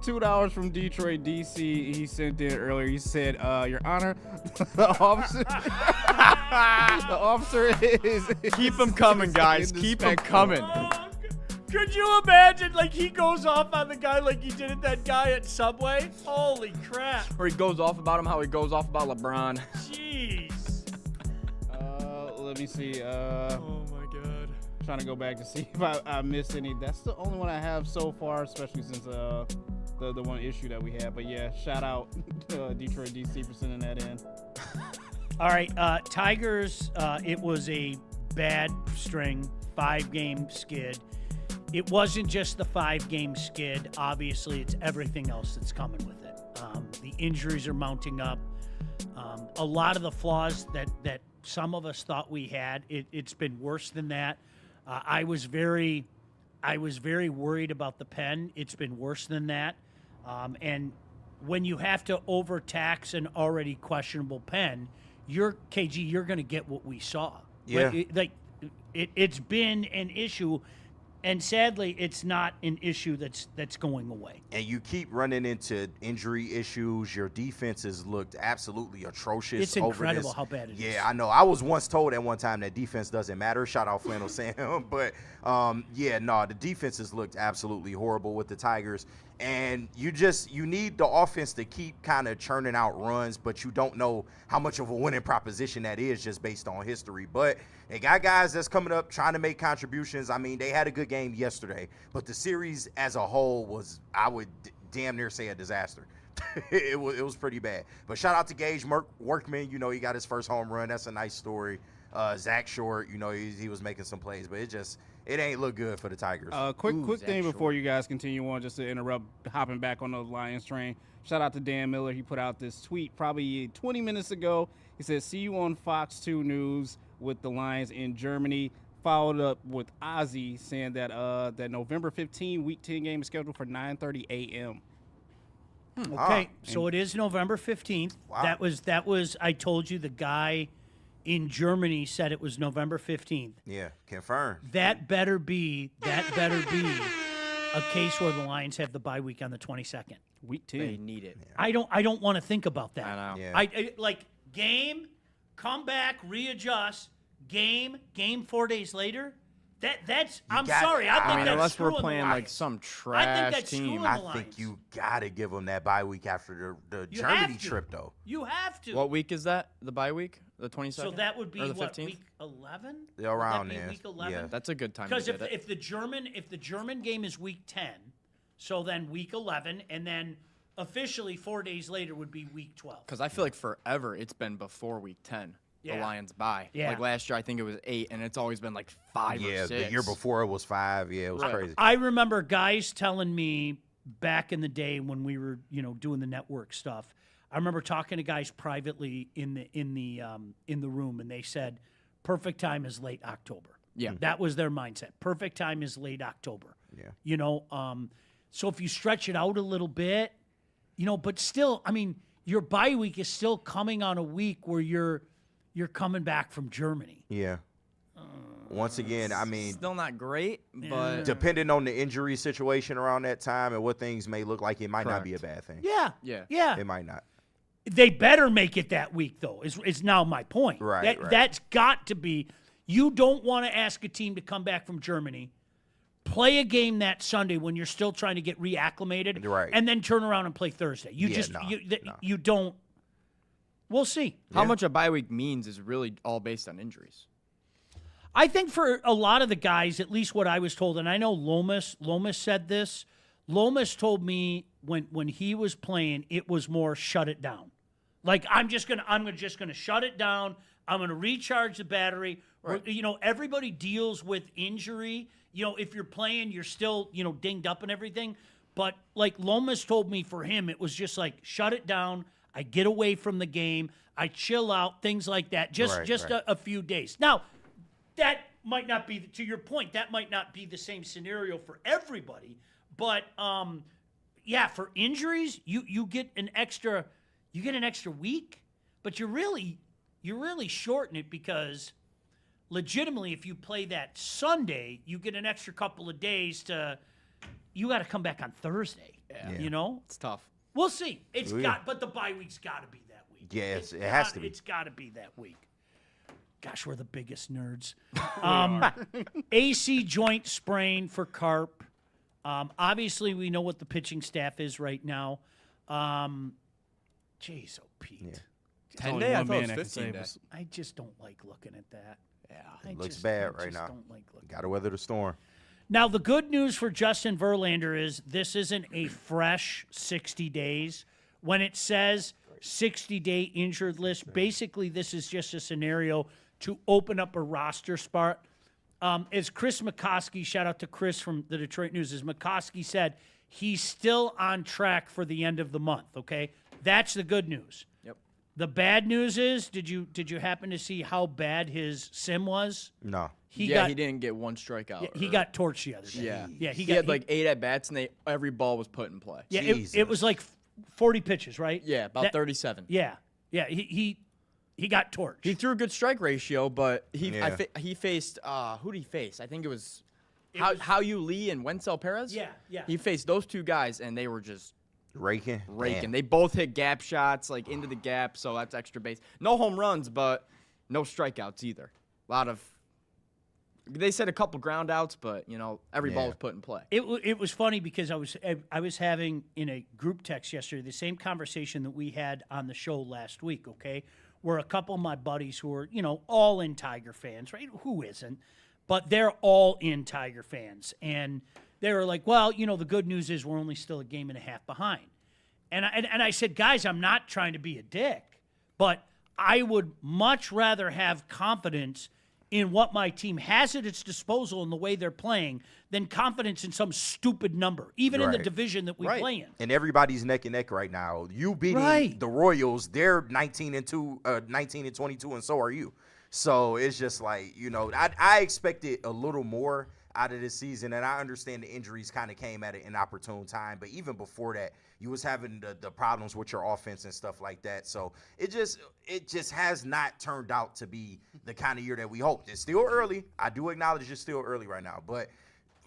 $2 from Detroit, DC. He sent in earlier. He said, Your Honor, the officer is... Keep them coming, guys. Keep them coming. Could you imagine, like, he goes off on the guy like he did at that guy at Subway? Holy crap. Or he goes off about him how he goes off about LeBron. Jeez. Let me see. Oh, my God. Trying to go back to see if I missed any. That's the only one I have so far, especially since the one issue that we had. But, yeah, shout out to Detroit, DC for sending that in. All right, Tigers, it was a bad string, 5-game skid. It wasn't just the 5-game skid. Obviously, it's everything else that's coming with it. The injuries are mounting up. A lot of the flaws that some of us thought we had, it's been worse than that. I was very worried about the pen. It's been worse than that. And when you have to overtax an already questionable pen, you're going to get what we saw. Yeah. It's been an issue. And sadly, it's not an issue that's going away. And you keep running into injury issues. Your defense has looked absolutely atrocious. It's incredible how bad it is. Yeah, I know. I was once told at one time that defense doesn't matter. Shout out Flannel Sam. But, the defense has looked absolutely horrible with the Tigers. And you need the offense to keep kind of churning out runs, but you don't know how much of a winning proposition that is just based on history. But they got guys that's coming up trying to make contributions. I mean, they had a good game yesterday, but the series as a whole was, I would damn near say, a disaster. It was pretty bad. But shout out to Gage Workman. You know, he got his first home run. That's a nice story. Zach Short, you know, he was making some plays, but it ain't look good for the Tigers. Quick thing before you guys continue on, just to interrupt, hopping back on the Lions train. Shout out to Dan Miller. He put out this tweet probably 20 minutes ago. He said, "See you on Fox 2 News with the Lions in Germany." Followed up with Ozzy saying that that November 15 Week 10 game is scheduled for 9:30 a.m. Okay, so it is November 15th. Wow. That was. I told you the guy in Germany said it was November 15th. Yeah, confirmed. That better be a case where the Lions have the bye week on the 22nd. Week 10. They need it. Yeah. I don't want to think about that. I know. Yeah. I like game, come back, readjust, game 4 days later. I'm sorry. I think that's unless we're screwing playing the like Lions. some I trash think that's team. screwing the I Lions. think you got to give them that bye week after the You Germany have to. trip, though. You have to. What week is that? The bye week? The 22nd? So that would be or the what, 15th? week 11? Yeah, around Would that be there. Week 11? Yeah. That's a good time to Because get it. if the German game is week 10, So then week 11, and then officially 4 days later would be week 12. Because I feel like forever it's been before week 10. Yeah. The Lions bye. Yeah. Like last year, I think it was 8, and it's always been like 5 or 6. Yeah, the year before it was 5. Yeah, it was crazy. I remember guys telling me back in the day when we were, doing the network stuff. I remember talking to guys privately in the room, and they said, "Perfect time is late October." Yeah, that was their mindset. Perfect time is late October. Yeah, so if you stretch it out a little bit, but still, I mean, your bye week is still coming on a week where you're coming back from Germany. Yeah. Once again, I mean, still not great, but depending on the injury situation around that time and what things may look like, it might not be a bad thing. Yeah. It might not. They better make it that week, though, is now my point. Right. That's got to be. You don't want to ask a team to come back from Germany, play a game that Sunday when you're still trying to get reacclimated, right, and then turn around and play Thursday. You don't. We'll see. How much a bye week means is really all based on injuries. I think for a lot of the guys, at least what I was told, and I know Lomas said this. Lomas told me when he was playing, it was more shut it down. Like I'm just gonna shut it down. I'm gonna recharge the battery. Right. Everybody deals with injury. If you're playing, you're still dinged up and everything. But like Lomas told me, for him, it was just like shut it down. I get away from the game. I chill out. Things like that. Just a few days. Now, that might not be, to your point, that might not be the same scenario for everybody. But for injuries, you get an extra week, but you're really shorten it because legitimately, if you play that Sunday, you get an extra couple of days you got to come back on Thursday. Yeah. It's tough. We'll see. But the bye week's got to be that week. Yes, it has to be. It's got to be that week. Gosh, we're the biggest nerds. AC joint sprain for Carp. Obviously, we know what the pitching staff is right now. Jeez, Pete. Yeah. 10 days? I thought it was 15 days. I just don't like looking at that. Yeah. It looks bad right now. Got to weather the storm. Now, the good news for Justin Verlander is this isn't a fresh 60 days. When it says 60-day injured list, basically this is just a scenario to open up a roster spot. As Chris McCoskey, shout out to Chris from the Detroit News, as McCoskey said, he's still on track for the end of the month, okay? That's the good news. Yep. The bad news is, did you happen to see how bad his sim was? No. He didn't get one strikeout. He got torched the other day. Yeah. He had like 8 at-bats, and every ball was put in play. Yeah, it was like 40 pitches, right? Yeah, about 37. Yeah. He got torched. He threw a good strike ratio, but he faced who did he face? I think it was How You Lee and Wenzel Perez. Yeah. He faced those two guys, and they were just raking. Damn. They both hit gap shots, like into the gap, so that's extra base. No home runs, but no strikeouts either. They said a couple ground outs, but every ball was put in play. It was funny because I was having in a group text yesterday the same conversation that we had on the show last week. Okay, where a couple of my buddies who are all in Tiger fans, right? Who isn't? But they're all in Tiger fans, and they were like, well, the good news is we're only still a game and a half behind. And I said, guys, I'm not trying to be a dick, but I would much rather have confidence in what my team has at its disposal and the way they're playing than confidence in some stupid number, even in the division that we play in. And everybody's neck and neck right now. You beating the Royals, they're 19-2, 19-22, and so are you. So it's just like, I expected a little more out of this season, and I understand the injuries kind of came at an inopportune time, but even before that, you was having the problems with your offense and stuff like that. So it just has not turned out to be the kind of year that we hoped. It's still early. I do acknowledge it's still early right now, but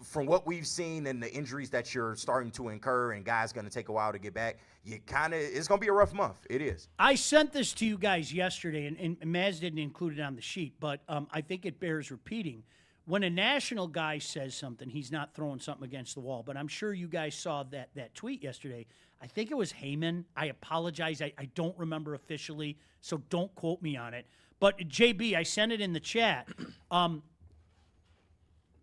from what we've seen and the injuries that you're starting to incur and guys going to take a while to get back, it's going to be a rough month. It is. I sent this to you guys yesterday, and Maz didn't include it on the sheet, but I think it bears repeating. When a national guy says something, he's not throwing something against the wall. But I'm sure you guys saw that tweet yesterday. I think it was Heyman. I apologize. I don't remember officially, so don't quote me on it. But, JB, I sent it in the chat.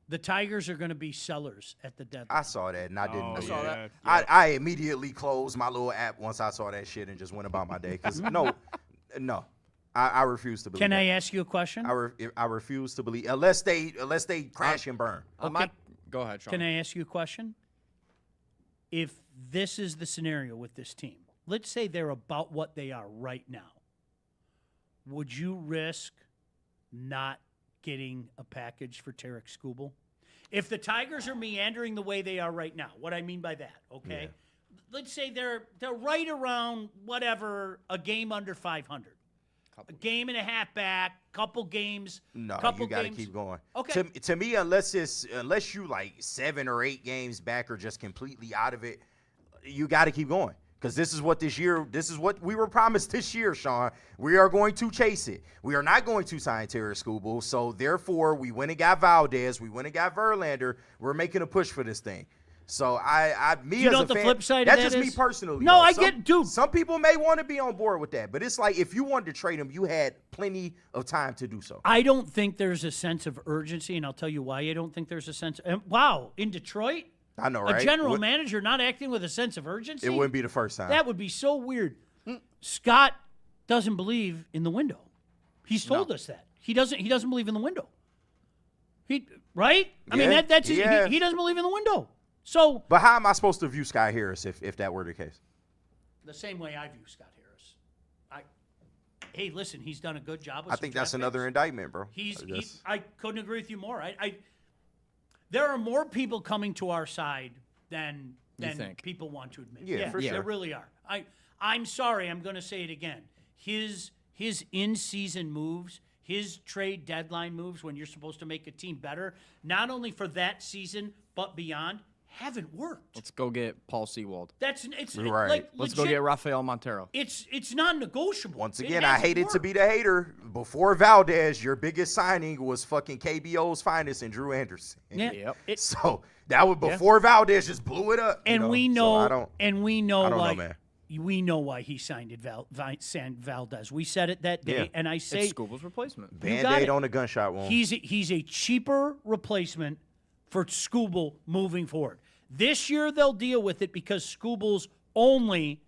The Tigers are going to be sellers at the deadline. I saw that, and I didn't. I saw that. I immediately closed my little app once I saw that shit and just went about my day. Because no, I refuse to believe. Can that. I ask you a question? I refuse to believe unless they crash and burn. Go ahead, Sean. Can I ask you a question? If this is the scenario with this team, let's say they're about what they are right now, would you risk not getting a package for Tarek Skubal? If the Tigers are meandering the way they are right now, what I mean by that, okay? Yeah. Let's say they're right around whatever, a game under 500. A game and a half back, couple games. No, couple you got to games. keep going. Okay. To me, unless you like 7 or 8 games back or just completely out of it, you got to keep going. Because this is what we were promised this year, Sean. We are going to chase it. We are not going to sign Tarek Skubal. So, therefore, we went and got Valdez. We went and got Verlander. We're making a push for this thing. So, you know as a the fan, flip side of that's that just me is? personally. No, though. I get, dude. Some people may want to be on board with that. But it's like if you wanted to trade him, you had plenty of time to do so. I don't think there's a sense of urgency, and I'll tell you why I don't think there's a sense. Wow, in Detroit? I know, right? A general manager not acting with a sense of urgency? It wouldn't be the first time. That would be so weird. Scott doesn't believe in the window. He's told us that. He doesn't believe in the window. Right? I mean, that's he doesn't believe in the window. So, but how am I supposed to view Scott Harris if that were the case? The same way I view Scott Harris. Hey, listen, he's done a good job. I think that's another indictment, bro. I couldn't agree with you more. There are more people coming to our side than people want to admit. Yeah, for sure. There really are. I'm sorry. I'm going to say it again. His in-season moves, his trade deadline moves when you're supposed to make a team better, not only for that season but beyond, haven't worked. Let's go get Paul Sewald. Right. Like Let's legit, go get Rafael Montero. It's non-negotiable. Once again, I hated to be the hater. Before Valdez, your biggest signing was fucking KBO's finest and Drew Anderson. Yeah. So that was before Valdez just blew it up. And we know, we know why he signed Valdez. We said it that day, and I say it's Skubal's replacement. Band-Aid on a gunshot wound. He's a cheaper replacement for Skubal moving forward. This year they'll deal with it because Skubal's only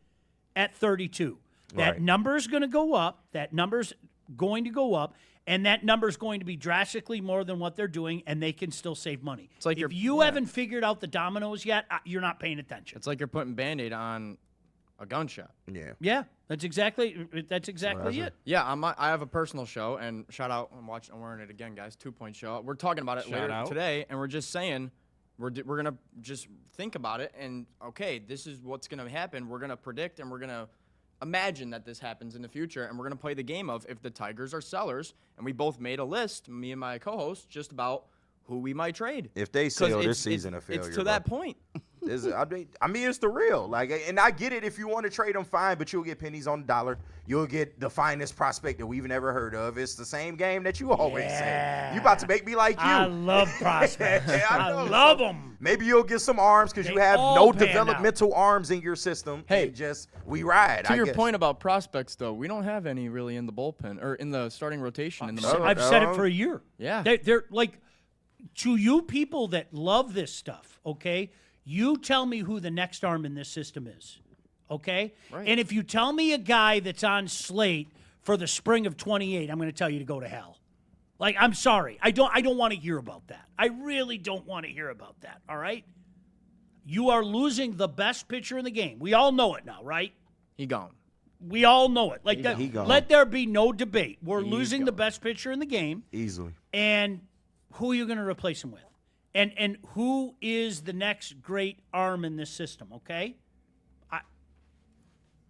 at 32. That number's going to go up. That number's going to go up, and that number's going to be drastically more than what they're doing, and they can still save money. It's like if you haven't figured out the dominoes yet, you're not paying attention. It's like you're putting Band-Aid on a gunshot. Yeah, that's exactly it. Yeah, I have a personal show, and shout out. I'm wearing it again, guys. 2 Point Show. We're talking about it later today, and we're just saying we're gonna just think about it, and okay, this is what's gonna happen. We're gonna predict, and we're gonna imagine that this happens in the future, and we're gonna play the game of if the Tigers are sellers, and we both made a list, me and my co-host, just about who we might trade. If they sell this season, a failure. It's to that point. I mean, it's the real. And I get it. If you want to trade them, fine, but you'll get pennies on the dollar. You'll get the finest prospect that we've never heard of. It's the same game that you always say. You about to make me like you. I love prospects. I love them. Maybe you'll get some arms because you have no developmental arms in your system. Hey, we ride. To your point about prospects, though, we don't have any really in the bullpen or in the starting rotation. I've said it for a year. Yeah, they're like, to you people that love this stuff, okay? You tell me who the next arm in this system is, okay? Right. And if you tell me a guy that's on slate for the spring of 28, I'm going to tell you to go to hell. Like, I'm sorry. I don't want to hear about that. I really don't want to hear about that, all right? You are losing the best pitcher in the game. We all know it now, right? He gone. We all know it. Like he gone. Let there be no debate. We're losing the best pitcher in the game. Easily. And who are you going to replace him with? And who is the next great arm in this system, okay?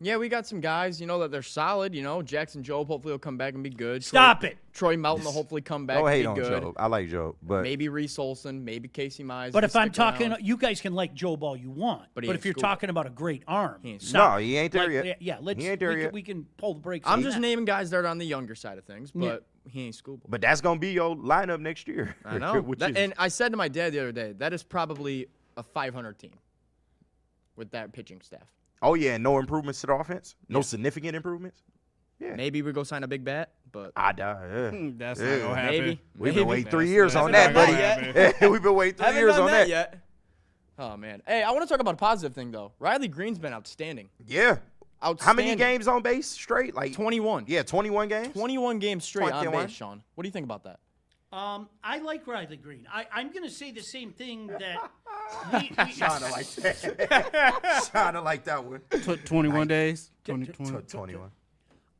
Yeah, we got some guys, that they're solid. Jackson Jobe hopefully will come back and be good. Stop it. Troy Melton will hopefully come back and be hate good. on Jobe. I like Jobe, but maybe Reese Olson, maybe Casey Mize. But if I'm talking, you guys can like Jobe all you want. But if you're talking about a great arm, he ain't there yet. Yeah, he ain't there yet. We can pull the brakes. I'm just naming guys that are on the younger side of things, but he ain't Skubal. But that's gonna be your lineup next year. I know. And I said to my dad the other day, that is probably a 500 team with that pitching staff. Oh, yeah, no improvements to the offense? No significant improvements? Yeah. Maybe we go sign a big bat. but That's not gonna happen. maybe. We've been waiting 3 years on that, buddy. We've been waiting 3 years on that yet. Oh man. Hey, I want to talk about a positive thing though. Riley Green's been outstanding. Yeah. Outstanding. How many games on base straight? Like 21. Yeah, 21 games. 21 games straight on base, Sean. What do you think about that? I like Riley Green. I'm going to say the same thing that Shauna like that. Shauna like that one. 21 days. 21.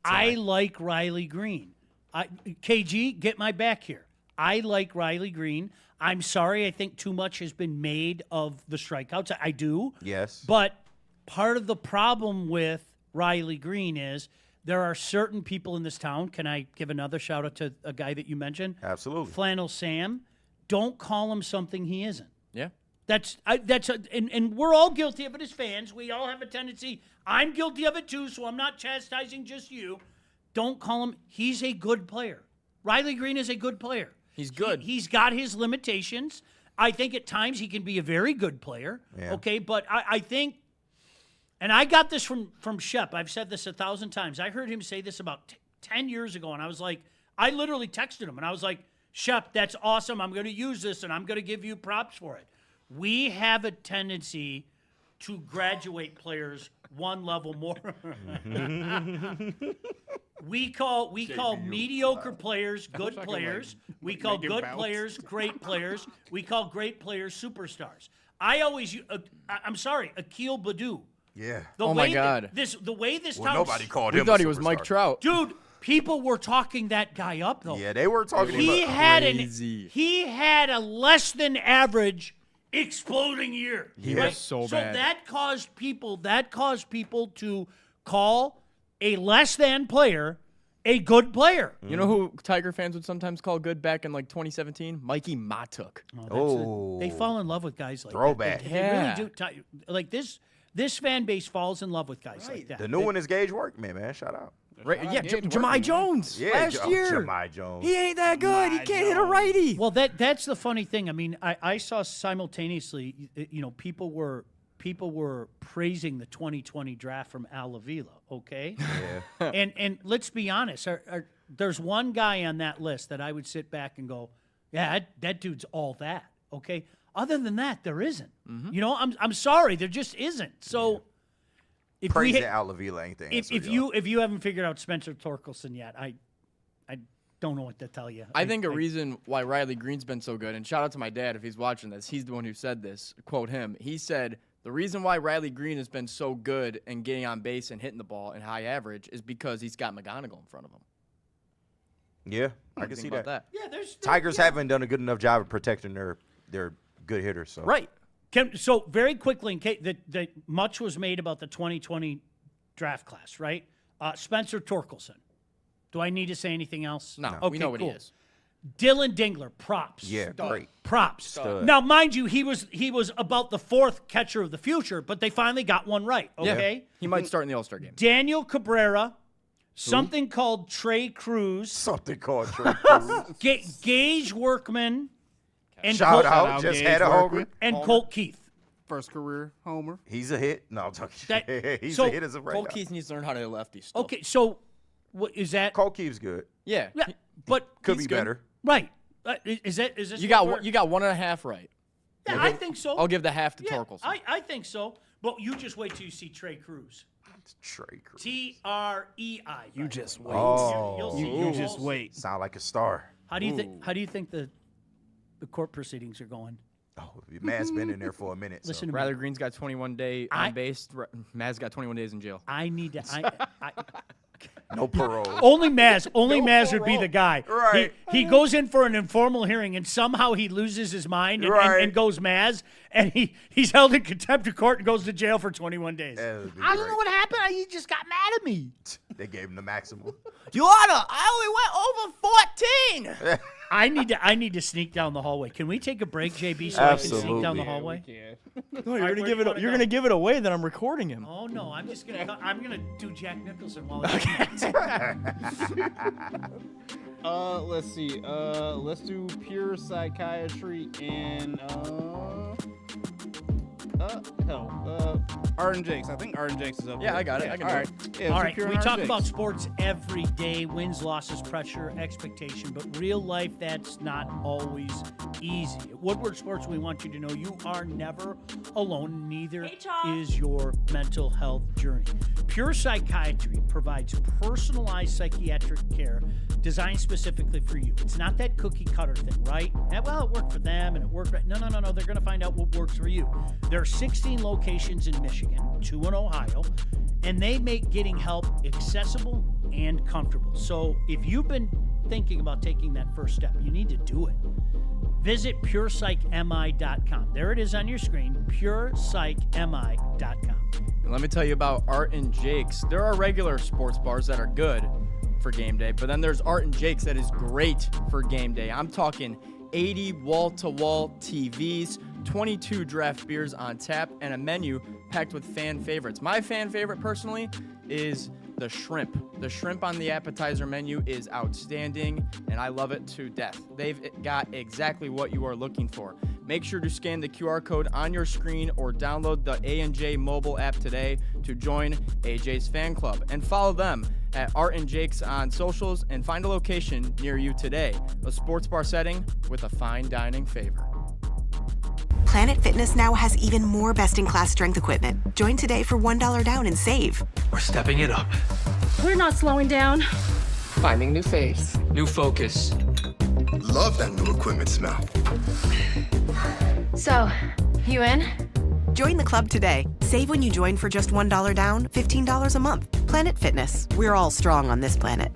I like Riley Green. KG, get my back here. I like Riley Green. I'm sorry, I think too much has been made of the strikeouts. I do. Yes. But part of the problem with Riley Green is there are certain people in this town. Can I give another shout out to a guy that you mentioned? Absolutely. Flannel Sam. Don't call him something he isn't. Yeah. And we're all guilty of it as fans. We all have a tendency. I'm guilty of it too, so I'm not chastising just you. Don't call him. He's a good player. Riley Green is a good player. He's good. He's got his limitations. I think at times he can be a very good player. Yeah. Okay, but I think, and I got this from Shep. I've said this 1,000 times. I heard him say this about 10 years ago, and I was like, I literally texted him, and I was like, Shep, that's awesome. I'm going to use this, and I'm going to give you props for it. We have a tendency to graduate players one level more. We call mediocre players good players. We call good players great players. We call great players superstars. I'm sorry, Akil Baddoo. Yeah. My God. The way this Well, nobody called we him. thought a he was superstar. Mike Trout. Dude, people were talking that guy up though. Yeah, they were talking He him up. he had a less than average exploding year. He was so bad. So that caused people to call a less than player a good player. You know who Tiger fans would sometimes call good back in like 2017? Mikey Matuk. They fall in love with guys like Throwback. that. They really do. Like this fan base falls in love with guys like that. The new one is Gage Workman, man. Shout out. Right? Yeah, Jahmai Jones. Yeah, last year. Jahmai Jones. He ain't that good. He can't hit a righty. Well, that's the funny thing. I mean, I saw simultaneously, people were praising the 2020 draft from Al Avila, okay? Yeah. and let's be honest, there's one guy on that list that I would sit back and go, yeah, that dude's all that, okay? Other than that, there isn't. Mm-hmm. I'm sorry, there just isn't. So if Praise to Al Avila ain't the answer. If you haven't figured out Spencer Torkelson yet, I don't know what to tell you. I think a reason why Riley Green's been so good, and shout out to my dad if he's watching this, he's the one who said this, quote him, he said, the reason why Riley Green has been so good and getting on base and hitting the ball in high average is because he's got McGonigal in front of him. Yeah, I can see that. Yeah, Tigers haven't done a good enough job of protecting their good hitters. So. Right. So very quickly, in case that much was made about the 2020 draft class, right? Spencer Torkelson. Do I need to say anything else? No, okay, we know what he cool. is. Dylan Dingler, props. Yeah, great. Props. Stud. Now, mind you, he was about the fourth catcher of the future, but they finally got one right, okay? Yeah. He might start in the All-Star game. Daniel Cabrera, something called Trey Cruz. Something called Trey Cruz. Gage Workman. And Shout out, just had a homer. And Colt Keith. First career homer. He's a hit. No, I'm talking He's so a hit as of right Colt now. Keith needs to learn how to hit lefty still. Okay, so what is that? Colt Keith's good. Yeah. But could be better. Right. Is this you got 1.5 right. Yeah, I think so. I'll give the half to Torkelson. I think so. But you just wait till you see Trey Cruz. Trey Cruz. Trei. You just wait. Oh. You'll see. You just wait. Sound like a star. How do you think the court proceedings are going? Oh, Matt's been in there for a minute. Listen to me. Riley Green's got 21 day on base. Matt's got 21 days in jail. I need to. No parole. Only Maz would be the guy. Right. He goes in for an informal hearing and somehow he loses his mind and goes Maz and he's held in contempt of court and goes to jail for 21 days. I don't know what happened. He just got mad at me. They gave him the maximum. Your Honor, I only went over 14. I need to sneak down the hallway. Can we take a break, JB, so Absolutely. I can sneak down the hallway? No, you're gonna give it away that I'm recording him. Oh no, I'm gonna do Jack Nicholson while Let's see. Let's do pure psychiatry and Art and Jakes. I think Art and Jakes is up Yeah, there. I got it. I can All do right. it. Yeah, All it's right, Pure we and Art talk and about Jakes. sports every day, wins, losses, pressure, expectation, but real life, that's not always easy. At Woodward Sports, we want you to know you are never alone, neither is your mental health journey. Pure Psychiatry provides personalized psychiatric care designed specifically for you. It's not that cookie cutter thing, right? Well, it worked for them and it worked right. No. They're going to find out what works for you. There are 16 locations in Michigan, 2 in Ohio, and they make getting help accessible and comfortable. So if you've been thinking about taking that first step, you need to do it. Visit PurePsychMI.com. There it is on your screen, PurePsychMI.com. And let me tell you about Art and Jake's. There are regular sports bars that are good for game day, but then there's Art and Jake's that is great for game day. I'm talking 80 wall-to-wall TVs, 22 draft beers on tap, and a menu packed with fan favorites. My fan favorite, personally, is the shrimp. The shrimp on the appetizer menu is outstanding, and I love it to death. They've got exactly what you are looking for. Make sure to scan the QR code on your screen or download the A&J mobile app today to join AJ's fan club. And follow them at Art and Jake's on socials and find a location near you today. A sports bar setting with a fine dining favor. Planet Fitness now has even more best-in-class strength equipment. Join today for $1 down and save. We're stepping it up. We're not slowing down. Finding new faith, new focus. Love that new equipment smell. So, you in? Join the club today. Save when you join for just $1 down, $15 a month. Planet Fitness. We're all strong on this planet.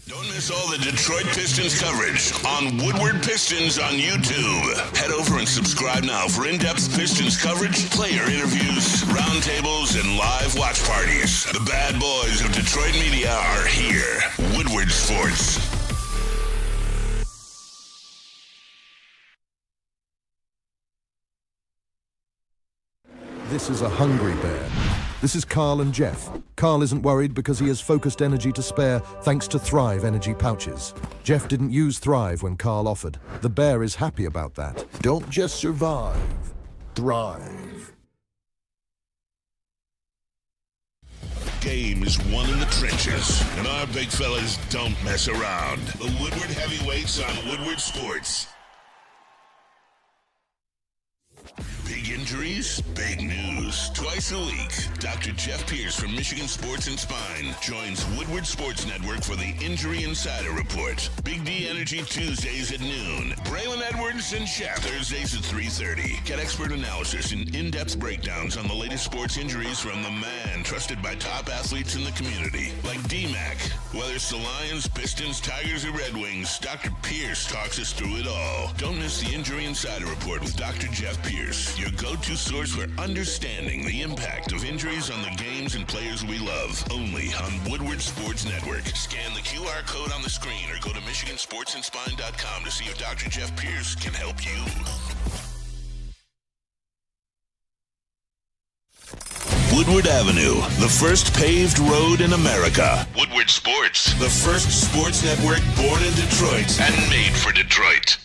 Don't miss all the Detroit Pistons coverage on Woodward Pistons on YouTube. Head over and subscribe now for in-depth Pistons coverage, player interviews, roundtables, and live watch parties. The bad boys of Detroit media are here. Woodward Sports. This is a hungry bear. This is Carl and Jeff. Carl isn't worried because he has focused energy to spare thanks to Thrive energy pouches. Jeff didn't use Thrive when Carl offered. The bear is happy about that. Don't just survive, thrive. Game is won in the trenches, and our big fellas don't mess around. The Woodward Heavyweights on Woodward Sports. Big injuries, big news. Twice a week, Dr. Jeff Pierce from Michigan Sports and Spine joins Woodward Sports Network for the Injury Insider Report. Big D Energy Tuesdays at noon. Braylon Edwards and Shaq Thursdays at 3:30. Get expert analysis and in-depth breakdowns on the latest sports injuries from the man trusted by top athletes in the community, like D-Mac. Whether it's the Lions, Pistons, Tigers, or Red Wings, Dr. Pierce talks us through it all. Don't miss the Injury Insider Report with Dr. Jeff Pierce, your go-to source for understanding the impact of injuries on the games and players we love. Only on Woodward Sports Network. Scan the QR code on the screen or go to MichiganSportsandSpine.com to see if Dr. Jeff Pierce can help you. Woodward Avenue, the first paved road in America. Woodward Sports, the first sports network born in Detroit and made for Detroit.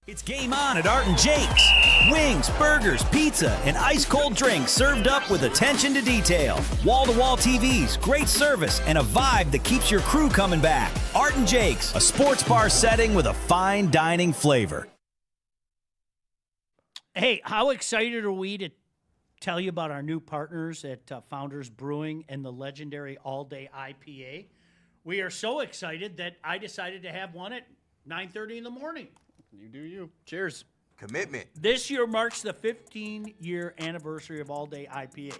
It's game on at Art and Jake's. Wings, burgers, pizza, and ice-cold drinks served up with attention to detail. Wall-to-wall TVs, great service, and a vibe that keeps your crew coming back. Art and Jake's, a sports bar setting with a fine dining flavor. Hey, how excited are we to tell you about our new partners at Founders Brewing and the legendary all-day IPA? We are so excited that I decided to have one at 9:30 in the morning. You do you. Cheers. Commitment. This year marks the 15-year anniversary of All Day IPA.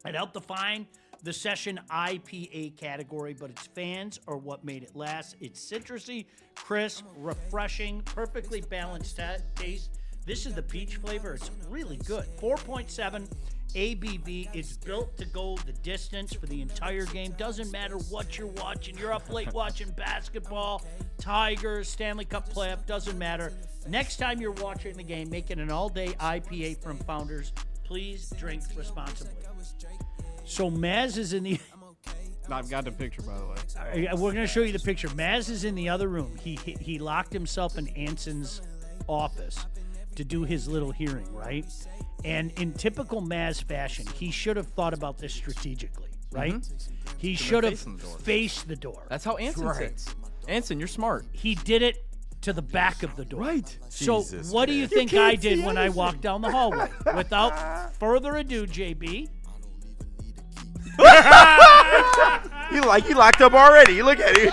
It helped define the session IPA category, but its fans are what made it last. It's citrusy, crisp, refreshing, perfectly balanced taste. This is the peach flavor. It's really good. 4.7 ABV. It's built to go the distance for the entire game. Doesn't matter what you're watching. You're up late watching basketball, Tigers, Stanley Cup playoff. Doesn't matter. Next time you're watching the game, make it an all-day IPA from Founders. Please drink responsibly. So Maz is in the I've got the picture, by the way. We're going to show you the picture. Maz is in the other room. He locked himself in Anson's office to do his little hearing, right? And in typical Maz fashion, he should have thought about this strategically, right? Mm-hmm. He should have faced the door. That's how Anson sits. Anson, you're smart. He did it to the back of the door. Right. So Jesus, what do man. you think I did when I walked down the hallway? Without further ado, JB. You locked up already. You look at it.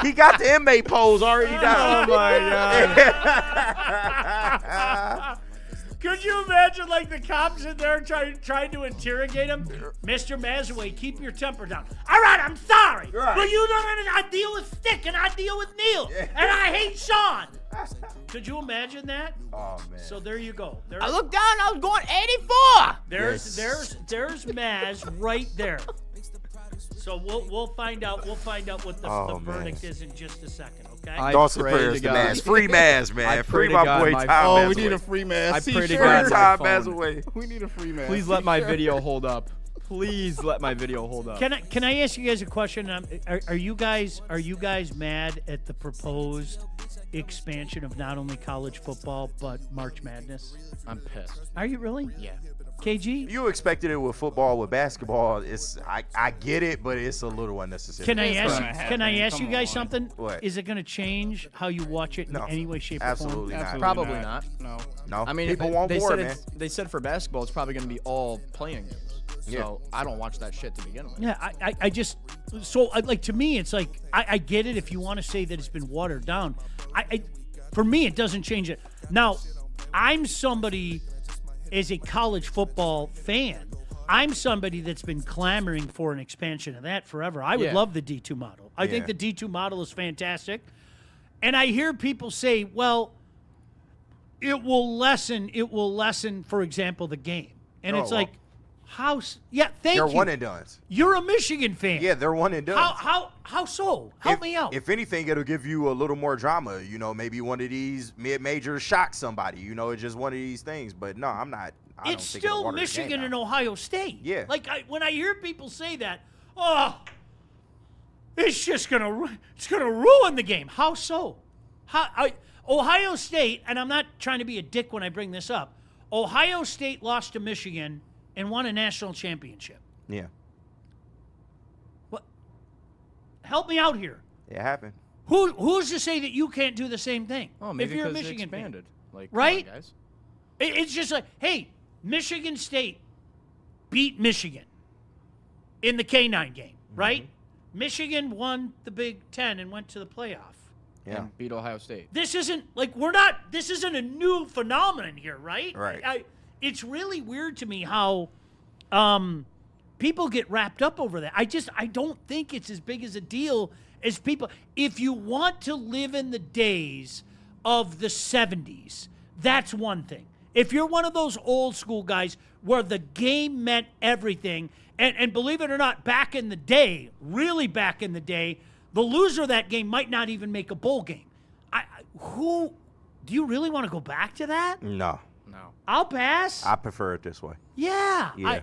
He got the inmate pose already down. Oh my God. Could you imagine, like, the cops in there trying to interrogate him? Mr. Mazaway, keep your temper down. All right, I'm sorry. Right. But you know, I deal with Stick and I deal with Neil. Yeah. And I hate Sean. Could you imagine that? Oh, man. So there you go. I looked down, I was going 84. There's Maz right there. So we'll find out what the verdict is in just a second, okay? Thoughts and prayers to Maz. Free Maz, man. Free my boy Tom Maz. Oh, we need a free Maz. I pray to God. God. Maz away. We need a free Maz. Please let my video hold up. Please let my video hold up. Can I ask you guys a question? Are you guys mad at the proposed expansion of not only college football but March Madness? I'm pissed. Are you really? Yeah. KG? You expected it with football, with basketball. I get it, but it's a little unnecessary. Can I ask you guys something? What? Is it going to change how you watch it in any way, shape, absolutely or form? not. Probably not. No. I mean, people want more, man. They said for basketball, it's probably going to be all playing games. So I don't watch that shit to begin with. Yeah, I just to me, it's like I get it if you want to say that it's been watered down. For me, it doesn't change it. Now, I'm somebody as a college football fan. I'm somebody that's been clamoring for an expansion of that forever. I would love the D2 model. I think the D2 model is fantastic. And I hear people say, well, it will lessen, for example, the game. And it's like, thank you. They're one and done. You're a Michigan fan. Yeah, they're one and done. How so? Help me out. If anything, it'll give you a little more drama. You know, maybe one of these mid-majors shock somebody. You know, it's just one of these things. But no, I'm not. It's still Michigan and Ohio State. Yeah. Like when I hear people say that, it's gonna ruin the game. How so? Ohio State, and I'm not trying to be a dick when I bring this up. Ohio State lost to Michigan and won a national championship. Yeah. What? Help me out here. It happened. Who's to say that you can't do the same thing? Oh, maybe if you're a because Michigan they expanded. fan, Like, right? Come on, guys. It's just like, hey, Michigan State beat Michigan in the K-9 game, right? Michigan won the Big Ten and went to the playoff. Yeah. And beat Ohio State. This isn't a new phenomenon here, right? Right. It's really weird to me how people get wrapped up over that. I don't think it's as big as a deal as people. If you want to live in the days of the 70s, that's one thing. If you're one of those old school guys where the game meant everything, and believe it or not, back in the day, really back in the day, the loser of that game might not even make a bowl game. Do you really want to go back to that? No. I'll pass. I prefer it this way. Yeah. Yeah.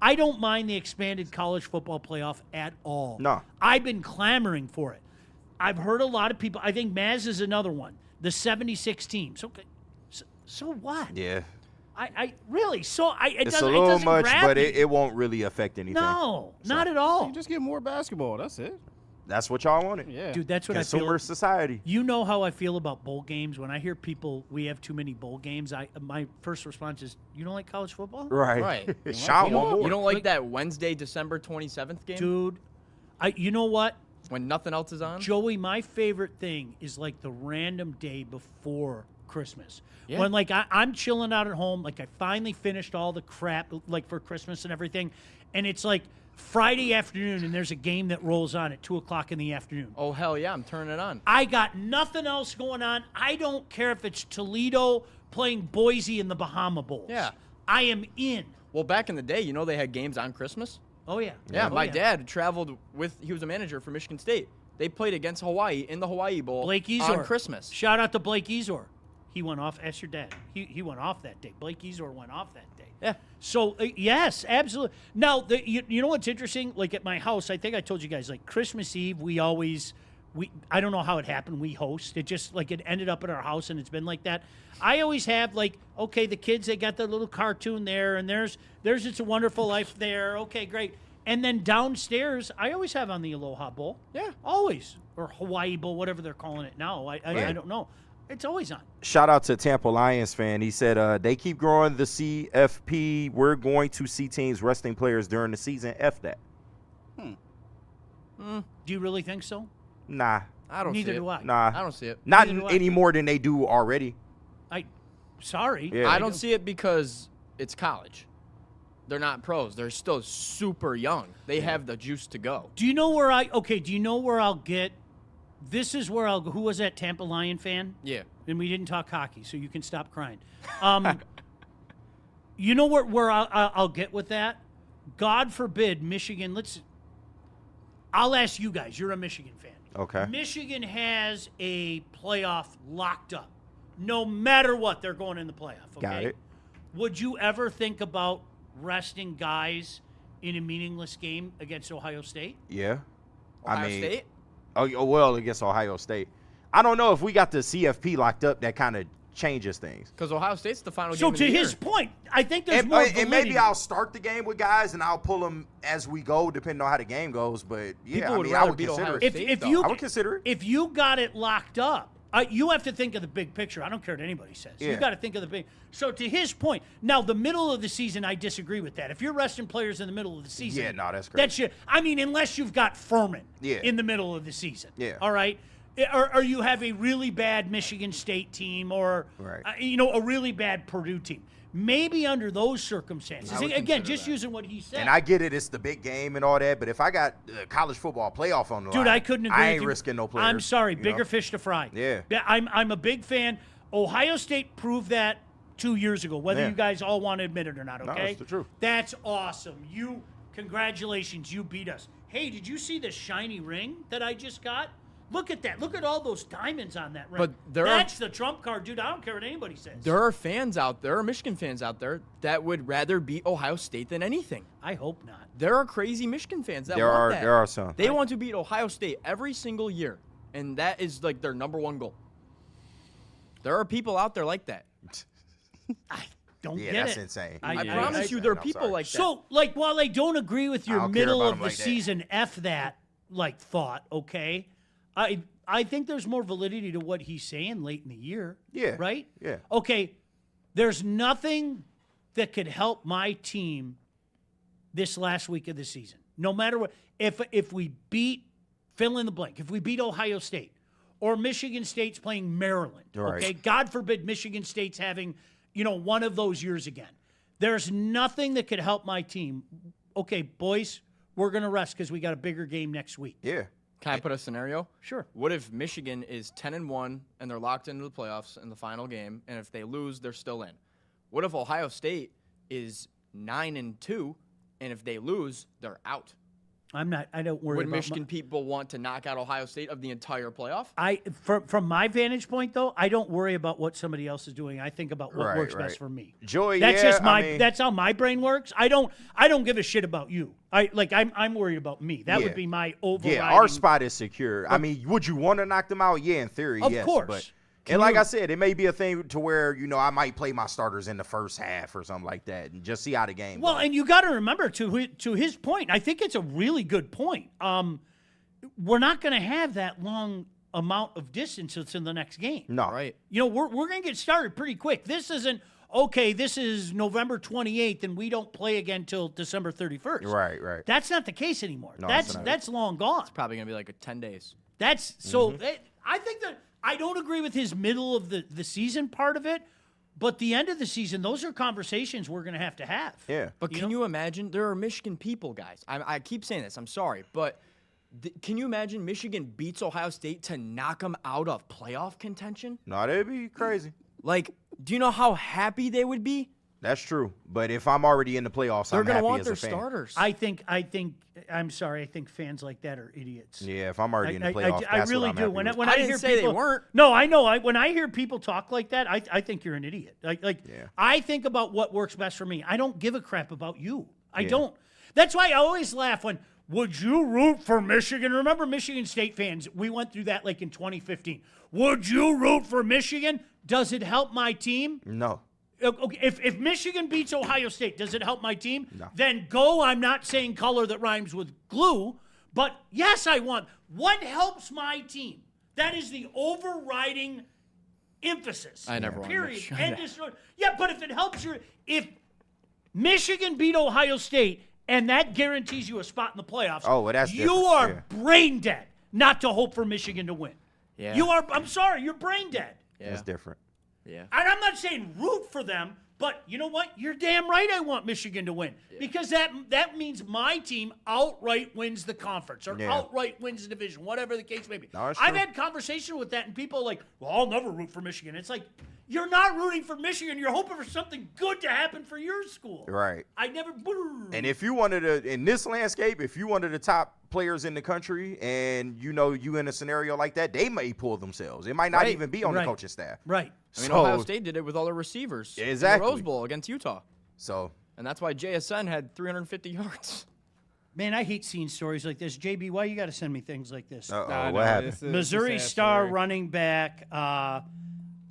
I don't mind the expanded college football playoff at all. No. I've been clamoring for it. I've heard a lot of people. I think Maz is another one. The 76 teams. Okay. So what? Yeah. I really. So it's a little much, but it won't really affect anything. No, not at all. You just get more basketball. That's it. That's what y'all wanted. Yeah. Dude, that's what I Consumer feel. society. You know how I feel about bowl games. When I hear people, we have too many bowl games, my first response is, you don't like college football? Right. Sean, one more. You don't like that Wednesday, December 27th game? Dude, you know what? When nothing else is on? Joey, my favorite thing is like the random day before Christmas. Yeah. When like I'm chilling out at home, like I finally finished all the crap like for Christmas and everything, and it's like Friday afternoon and there's a game that rolls on at 2:00 in the afternoon. Oh, hell yeah, I'm turning it on. I got nothing else going on. I don't care if it's Toledo playing Boise in the Bahama Bowls. Yeah. I am in. Well, back in the day, you know they had games on Christmas? Oh, yeah. Yeah, Oh, my yeah. dad traveled he was a manager for Michigan State. They played against Hawaii in the Hawaii Bowl Blake Ezor. on Christmas. Shout out to Blake Ezor. He went off. Ask your dad. He went off that day. Blake Easor went off that day. Yeah. So, yes, absolutely. Now, you know what's interesting? Like at my house, I think I told you guys, like Christmas Eve, I don't know how it happened. We host. It just, like, it ended up at our house, and it's been like that. I always have, like, okay, the kids, they got their little cartoon there, and there's It's a Wonderful Life there. Okay, great. And then downstairs, I always have on the Aloha Bowl. Yeah. Always. Or Hawaii Bowl, whatever they're calling it now. I don't know. It's always on. Shout out to Tampa Lions fan. He said, they keep growing the CFP. We're going to see teams resting players during the season. F that. Do you really think so? Nah. I don't see it. Neither do I. Nah. I don't see it. Not any more than they do already. Sorry. Yeah. I don't see it because it's college. They're not pros. They're still super young. They have the juice to go. Do you know where I'll get? This is where I'll go. Who was that Tampa Lion fan? Yeah. And we didn't talk hockey, so you can stop crying. You know where I'll get with that? God forbid Michigan. I'll ask you guys. You're a Michigan fan. Okay. Michigan has a playoff locked up. No matter what, they're going in the playoff. Okay? Got it. Would you ever think about resting guys in a meaningless game against Ohio State? Yeah. Ohio State? Oh, well, against Ohio State. I don't know if we got the CFP locked up, that kind of changes things. Because Ohio State's the final game So of the to year. his point, I think there's more validity. And maybe I'll start the game with guys, and I'll pull them as we go, depending on how the game goes. But, yeah, People would I rather would beat consider Ohio it. State, I would consider it. If you got it locked up, you have to think of the big picture. I don't care what anybody says. Yeah. You got to think of the big. So to his point, now the middle of the season, I disagree with that. If you're resting players in the middle of the season, Yeah, no, that's great. unless you've got Furman in the middle of the season. Yeah. All right. Or you have a really bad Michigan State team, or a really bad Purdue team. Maybe under those circumstances, again, just using what he said. And I get it, it's the big game and all that, but if I got college football playoff on the line, I couldn't agree I with ain't you. risking no players. I'm sorry, you bigger know? fish to fry. Yeah. I'm a big fan. Ohio State proved that 2 years ago, whether Yeah. you guys all want to admit it or not, No, okay? it's the truth. That's awesome. Congratulations, you beat us. Hey, did you see the shiny ring that I just got? Look at that. Look at all those diamonds on that ring. But that's the trump card, dude. I don't care what anybody says. There are fans out there, Michigan fans out there, that would rather beat Ohio State than anything. I hope not. There are crazy Michigan fans that want that. There are some. They want to beat Ohio State every single year, and that is like their number one goal. There are people out there like that. I don't Yeah, get that's it. insane. I promise you, there are people like that. So, like, while I don't agree with your I don't care middle about of them the like that. season F that thought, okay, I think there's more validity to what he's saying late in the year. Yeah. Right? Yeah. Okay, there's nothing that could help my team this last week of the season. No matter what, if we beat, fill in the blank, if we beat Ohio State or Michigan State's playing Maryland, Right. okay, God forbid Michigan State's having, one of those years again. There's nothing that could help my team. Okay, boys, we're going to rest because we got a bigger game next week. Yeah. Can I put a scenario? Sure. What if Michigan is 10-1 and they're locked into the playoffs in the final game, and if they lose, they're still in? What if Ohio State is 9-2, and if they lose, they're out? I don't worry Would about Michigan people want to knock out Ohio State of the entire playoff? From my vantage point, though, I don't worry about what somebody else is doing. I think about what works best for me. Joey, that's yeah, just I mean, that's how my brain works. I don't give a shit about you. I'm worried about me. That would be my overriding. Yeah, our spot is secure. I mean, would you want to knock them out? Yeah, in theory, Of yes. course. But, and like I said, it may be a thing to where, I might play my starters in the first half or something like that and just see how the game goes. Well, and you got to remember, to his point, I think it's a really good point. We're not going to have that long amount of distance in the next game. No. Right. We're going to get started pretty quick. This isn't, okay, this is November 28th and we don't play again till December 31st. Right. That's not the case anymore. No, that's long gone. It's probably going to be like 10 days. That's so I think that I don't agree with his middle of the season part of it, but the end of the season, those are conversations we're going to have. Yeah. But can you imagine? There are Michigan people, guys. I keep saying this. I'm sorry. But can you imagine Michigan beats Ohio State to knock them out of playoff contention? No, that'd be crazy. Like, do you know how happy they would be? That's true. But if I'm already in the playoffs, They're I'm gonna happy want as their a fan. starters. I think fans like that are idiots. Yeah, if I'm already in the playoffs, I that's really what I'm do. happy When with. I didn't hear say people, they weren't. No, I know. When I hear people talk like that, I think you're an idiot. I think about what works best for me. I don't give a crap about you. I don't. That's why I always laugh when, would you root for Michigan? Remember Michigan State fans? We went through that like in 2015. Would you root for Michigan? Does it help my team? No. Okay, if Michigan beats Ohio State, does it help my team? No. Then go. I'm not saying color that rhymes with glue, but yes, I want. What helps my team? That is the overriding emphasis. I never want Period. Michigan. End of story. Yeah, but if it helps if Michigan beat Ohio State and that guarantees you a spot in the playoffs, well, that's you different. are brain dead not to hope for Michigan to win. Yeah. You are. I'm sorry, you're brain dead. Yeah. That's different. Yeah. And I'm not saying root for them, but you know what? You're damn right I want Michigan to win. Because that means my team outright wins the conference or outright wins the division, whatever the case may be. No, I've had conversation with that, and people are like, well, I'll never root for Michigan. It's like, you're not rooting for Michigan. You're hoping for something good to happen for your school. Right. I never. And if you wanted to, in this landscape, if you one of the top players in the country and you in a scenario like that, they may pull themselves. It might not even be on the coaching staff. Right. I mean, Ohio State did it with all their receivers. Exactly. In the Rose Bowl against Utah. So. And that's why JSN had 350 yards. Man, I hate seeing stories like this. JB, why you got to send me things like this? What happened? Missouri star running back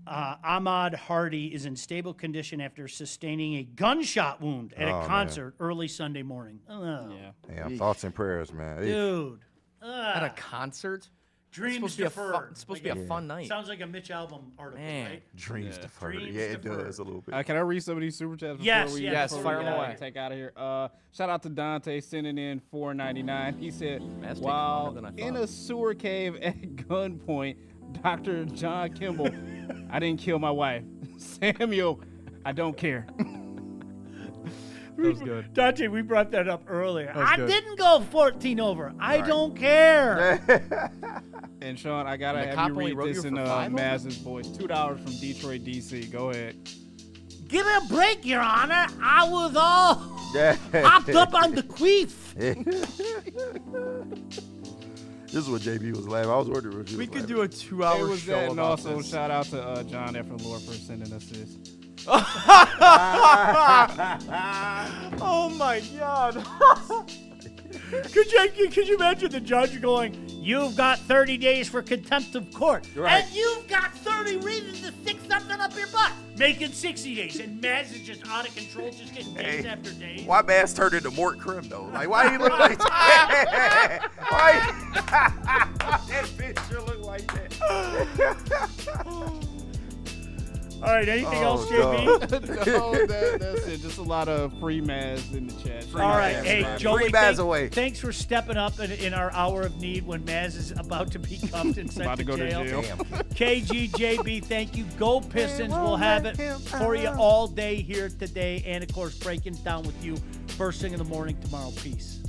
Ahmad is in stable condition after sustaining a gunshot wound at a concert early Sunday morning. Yeah, thoughts and prayers, man. Dude. At a concert? Dreams deferred. It's supposed to be a fun night. Sounds like a Mitch Albom article, right? Dreams deferred. Dreams it deferred. does a little bit. Can I read some of these super chats before Yes, we yes, before fire we them get away. take out of here? Shout out to Dante sending in $4.99. He said, That's taking while longer than I in thought. a sewer cave at gunpoint, Dr. John Kimball, I didn't kill my wife. Samuel, I don't care. That was good. Dante, we brought that up earlier. was I good. didn't go 14 over. I don't care. And Sean, I gotta And the have cop you only read wrote this you in for 5 Maz's voice. $2 from Detroit, DC. Go ahead. Give me a break, Your Honor. I was all hopped up on the queef. This is what JB was laughing. I was wondering what you We was could laughing. do a 2-hour It was show that, and about also this. shout out to John F. and Laura for sending us this. Oh my God. Could you imagine the judge going, you've got 30 days for contempt of court, Right. and you've got 30 reasons to stick something up your butt, making 60 days, and Maz is just out of control, just getting days after days. Why Bass turned into Mort Krim, though? Like, why he look like that? Why that bitch sure look like that? All right, anything else, JB? No, that's it. Just a lot of free Maz in the chat. All right, hey, Joey, Maz away. Thanks for stepping up in our hour of need when Maz is about to be cuffed and sent About to go to jail. Damn. KGJB, thank you. Go Pistons. We'll have it for you all day here today, and of course, breaking down with you first thing in the morning tomorrow. Peace.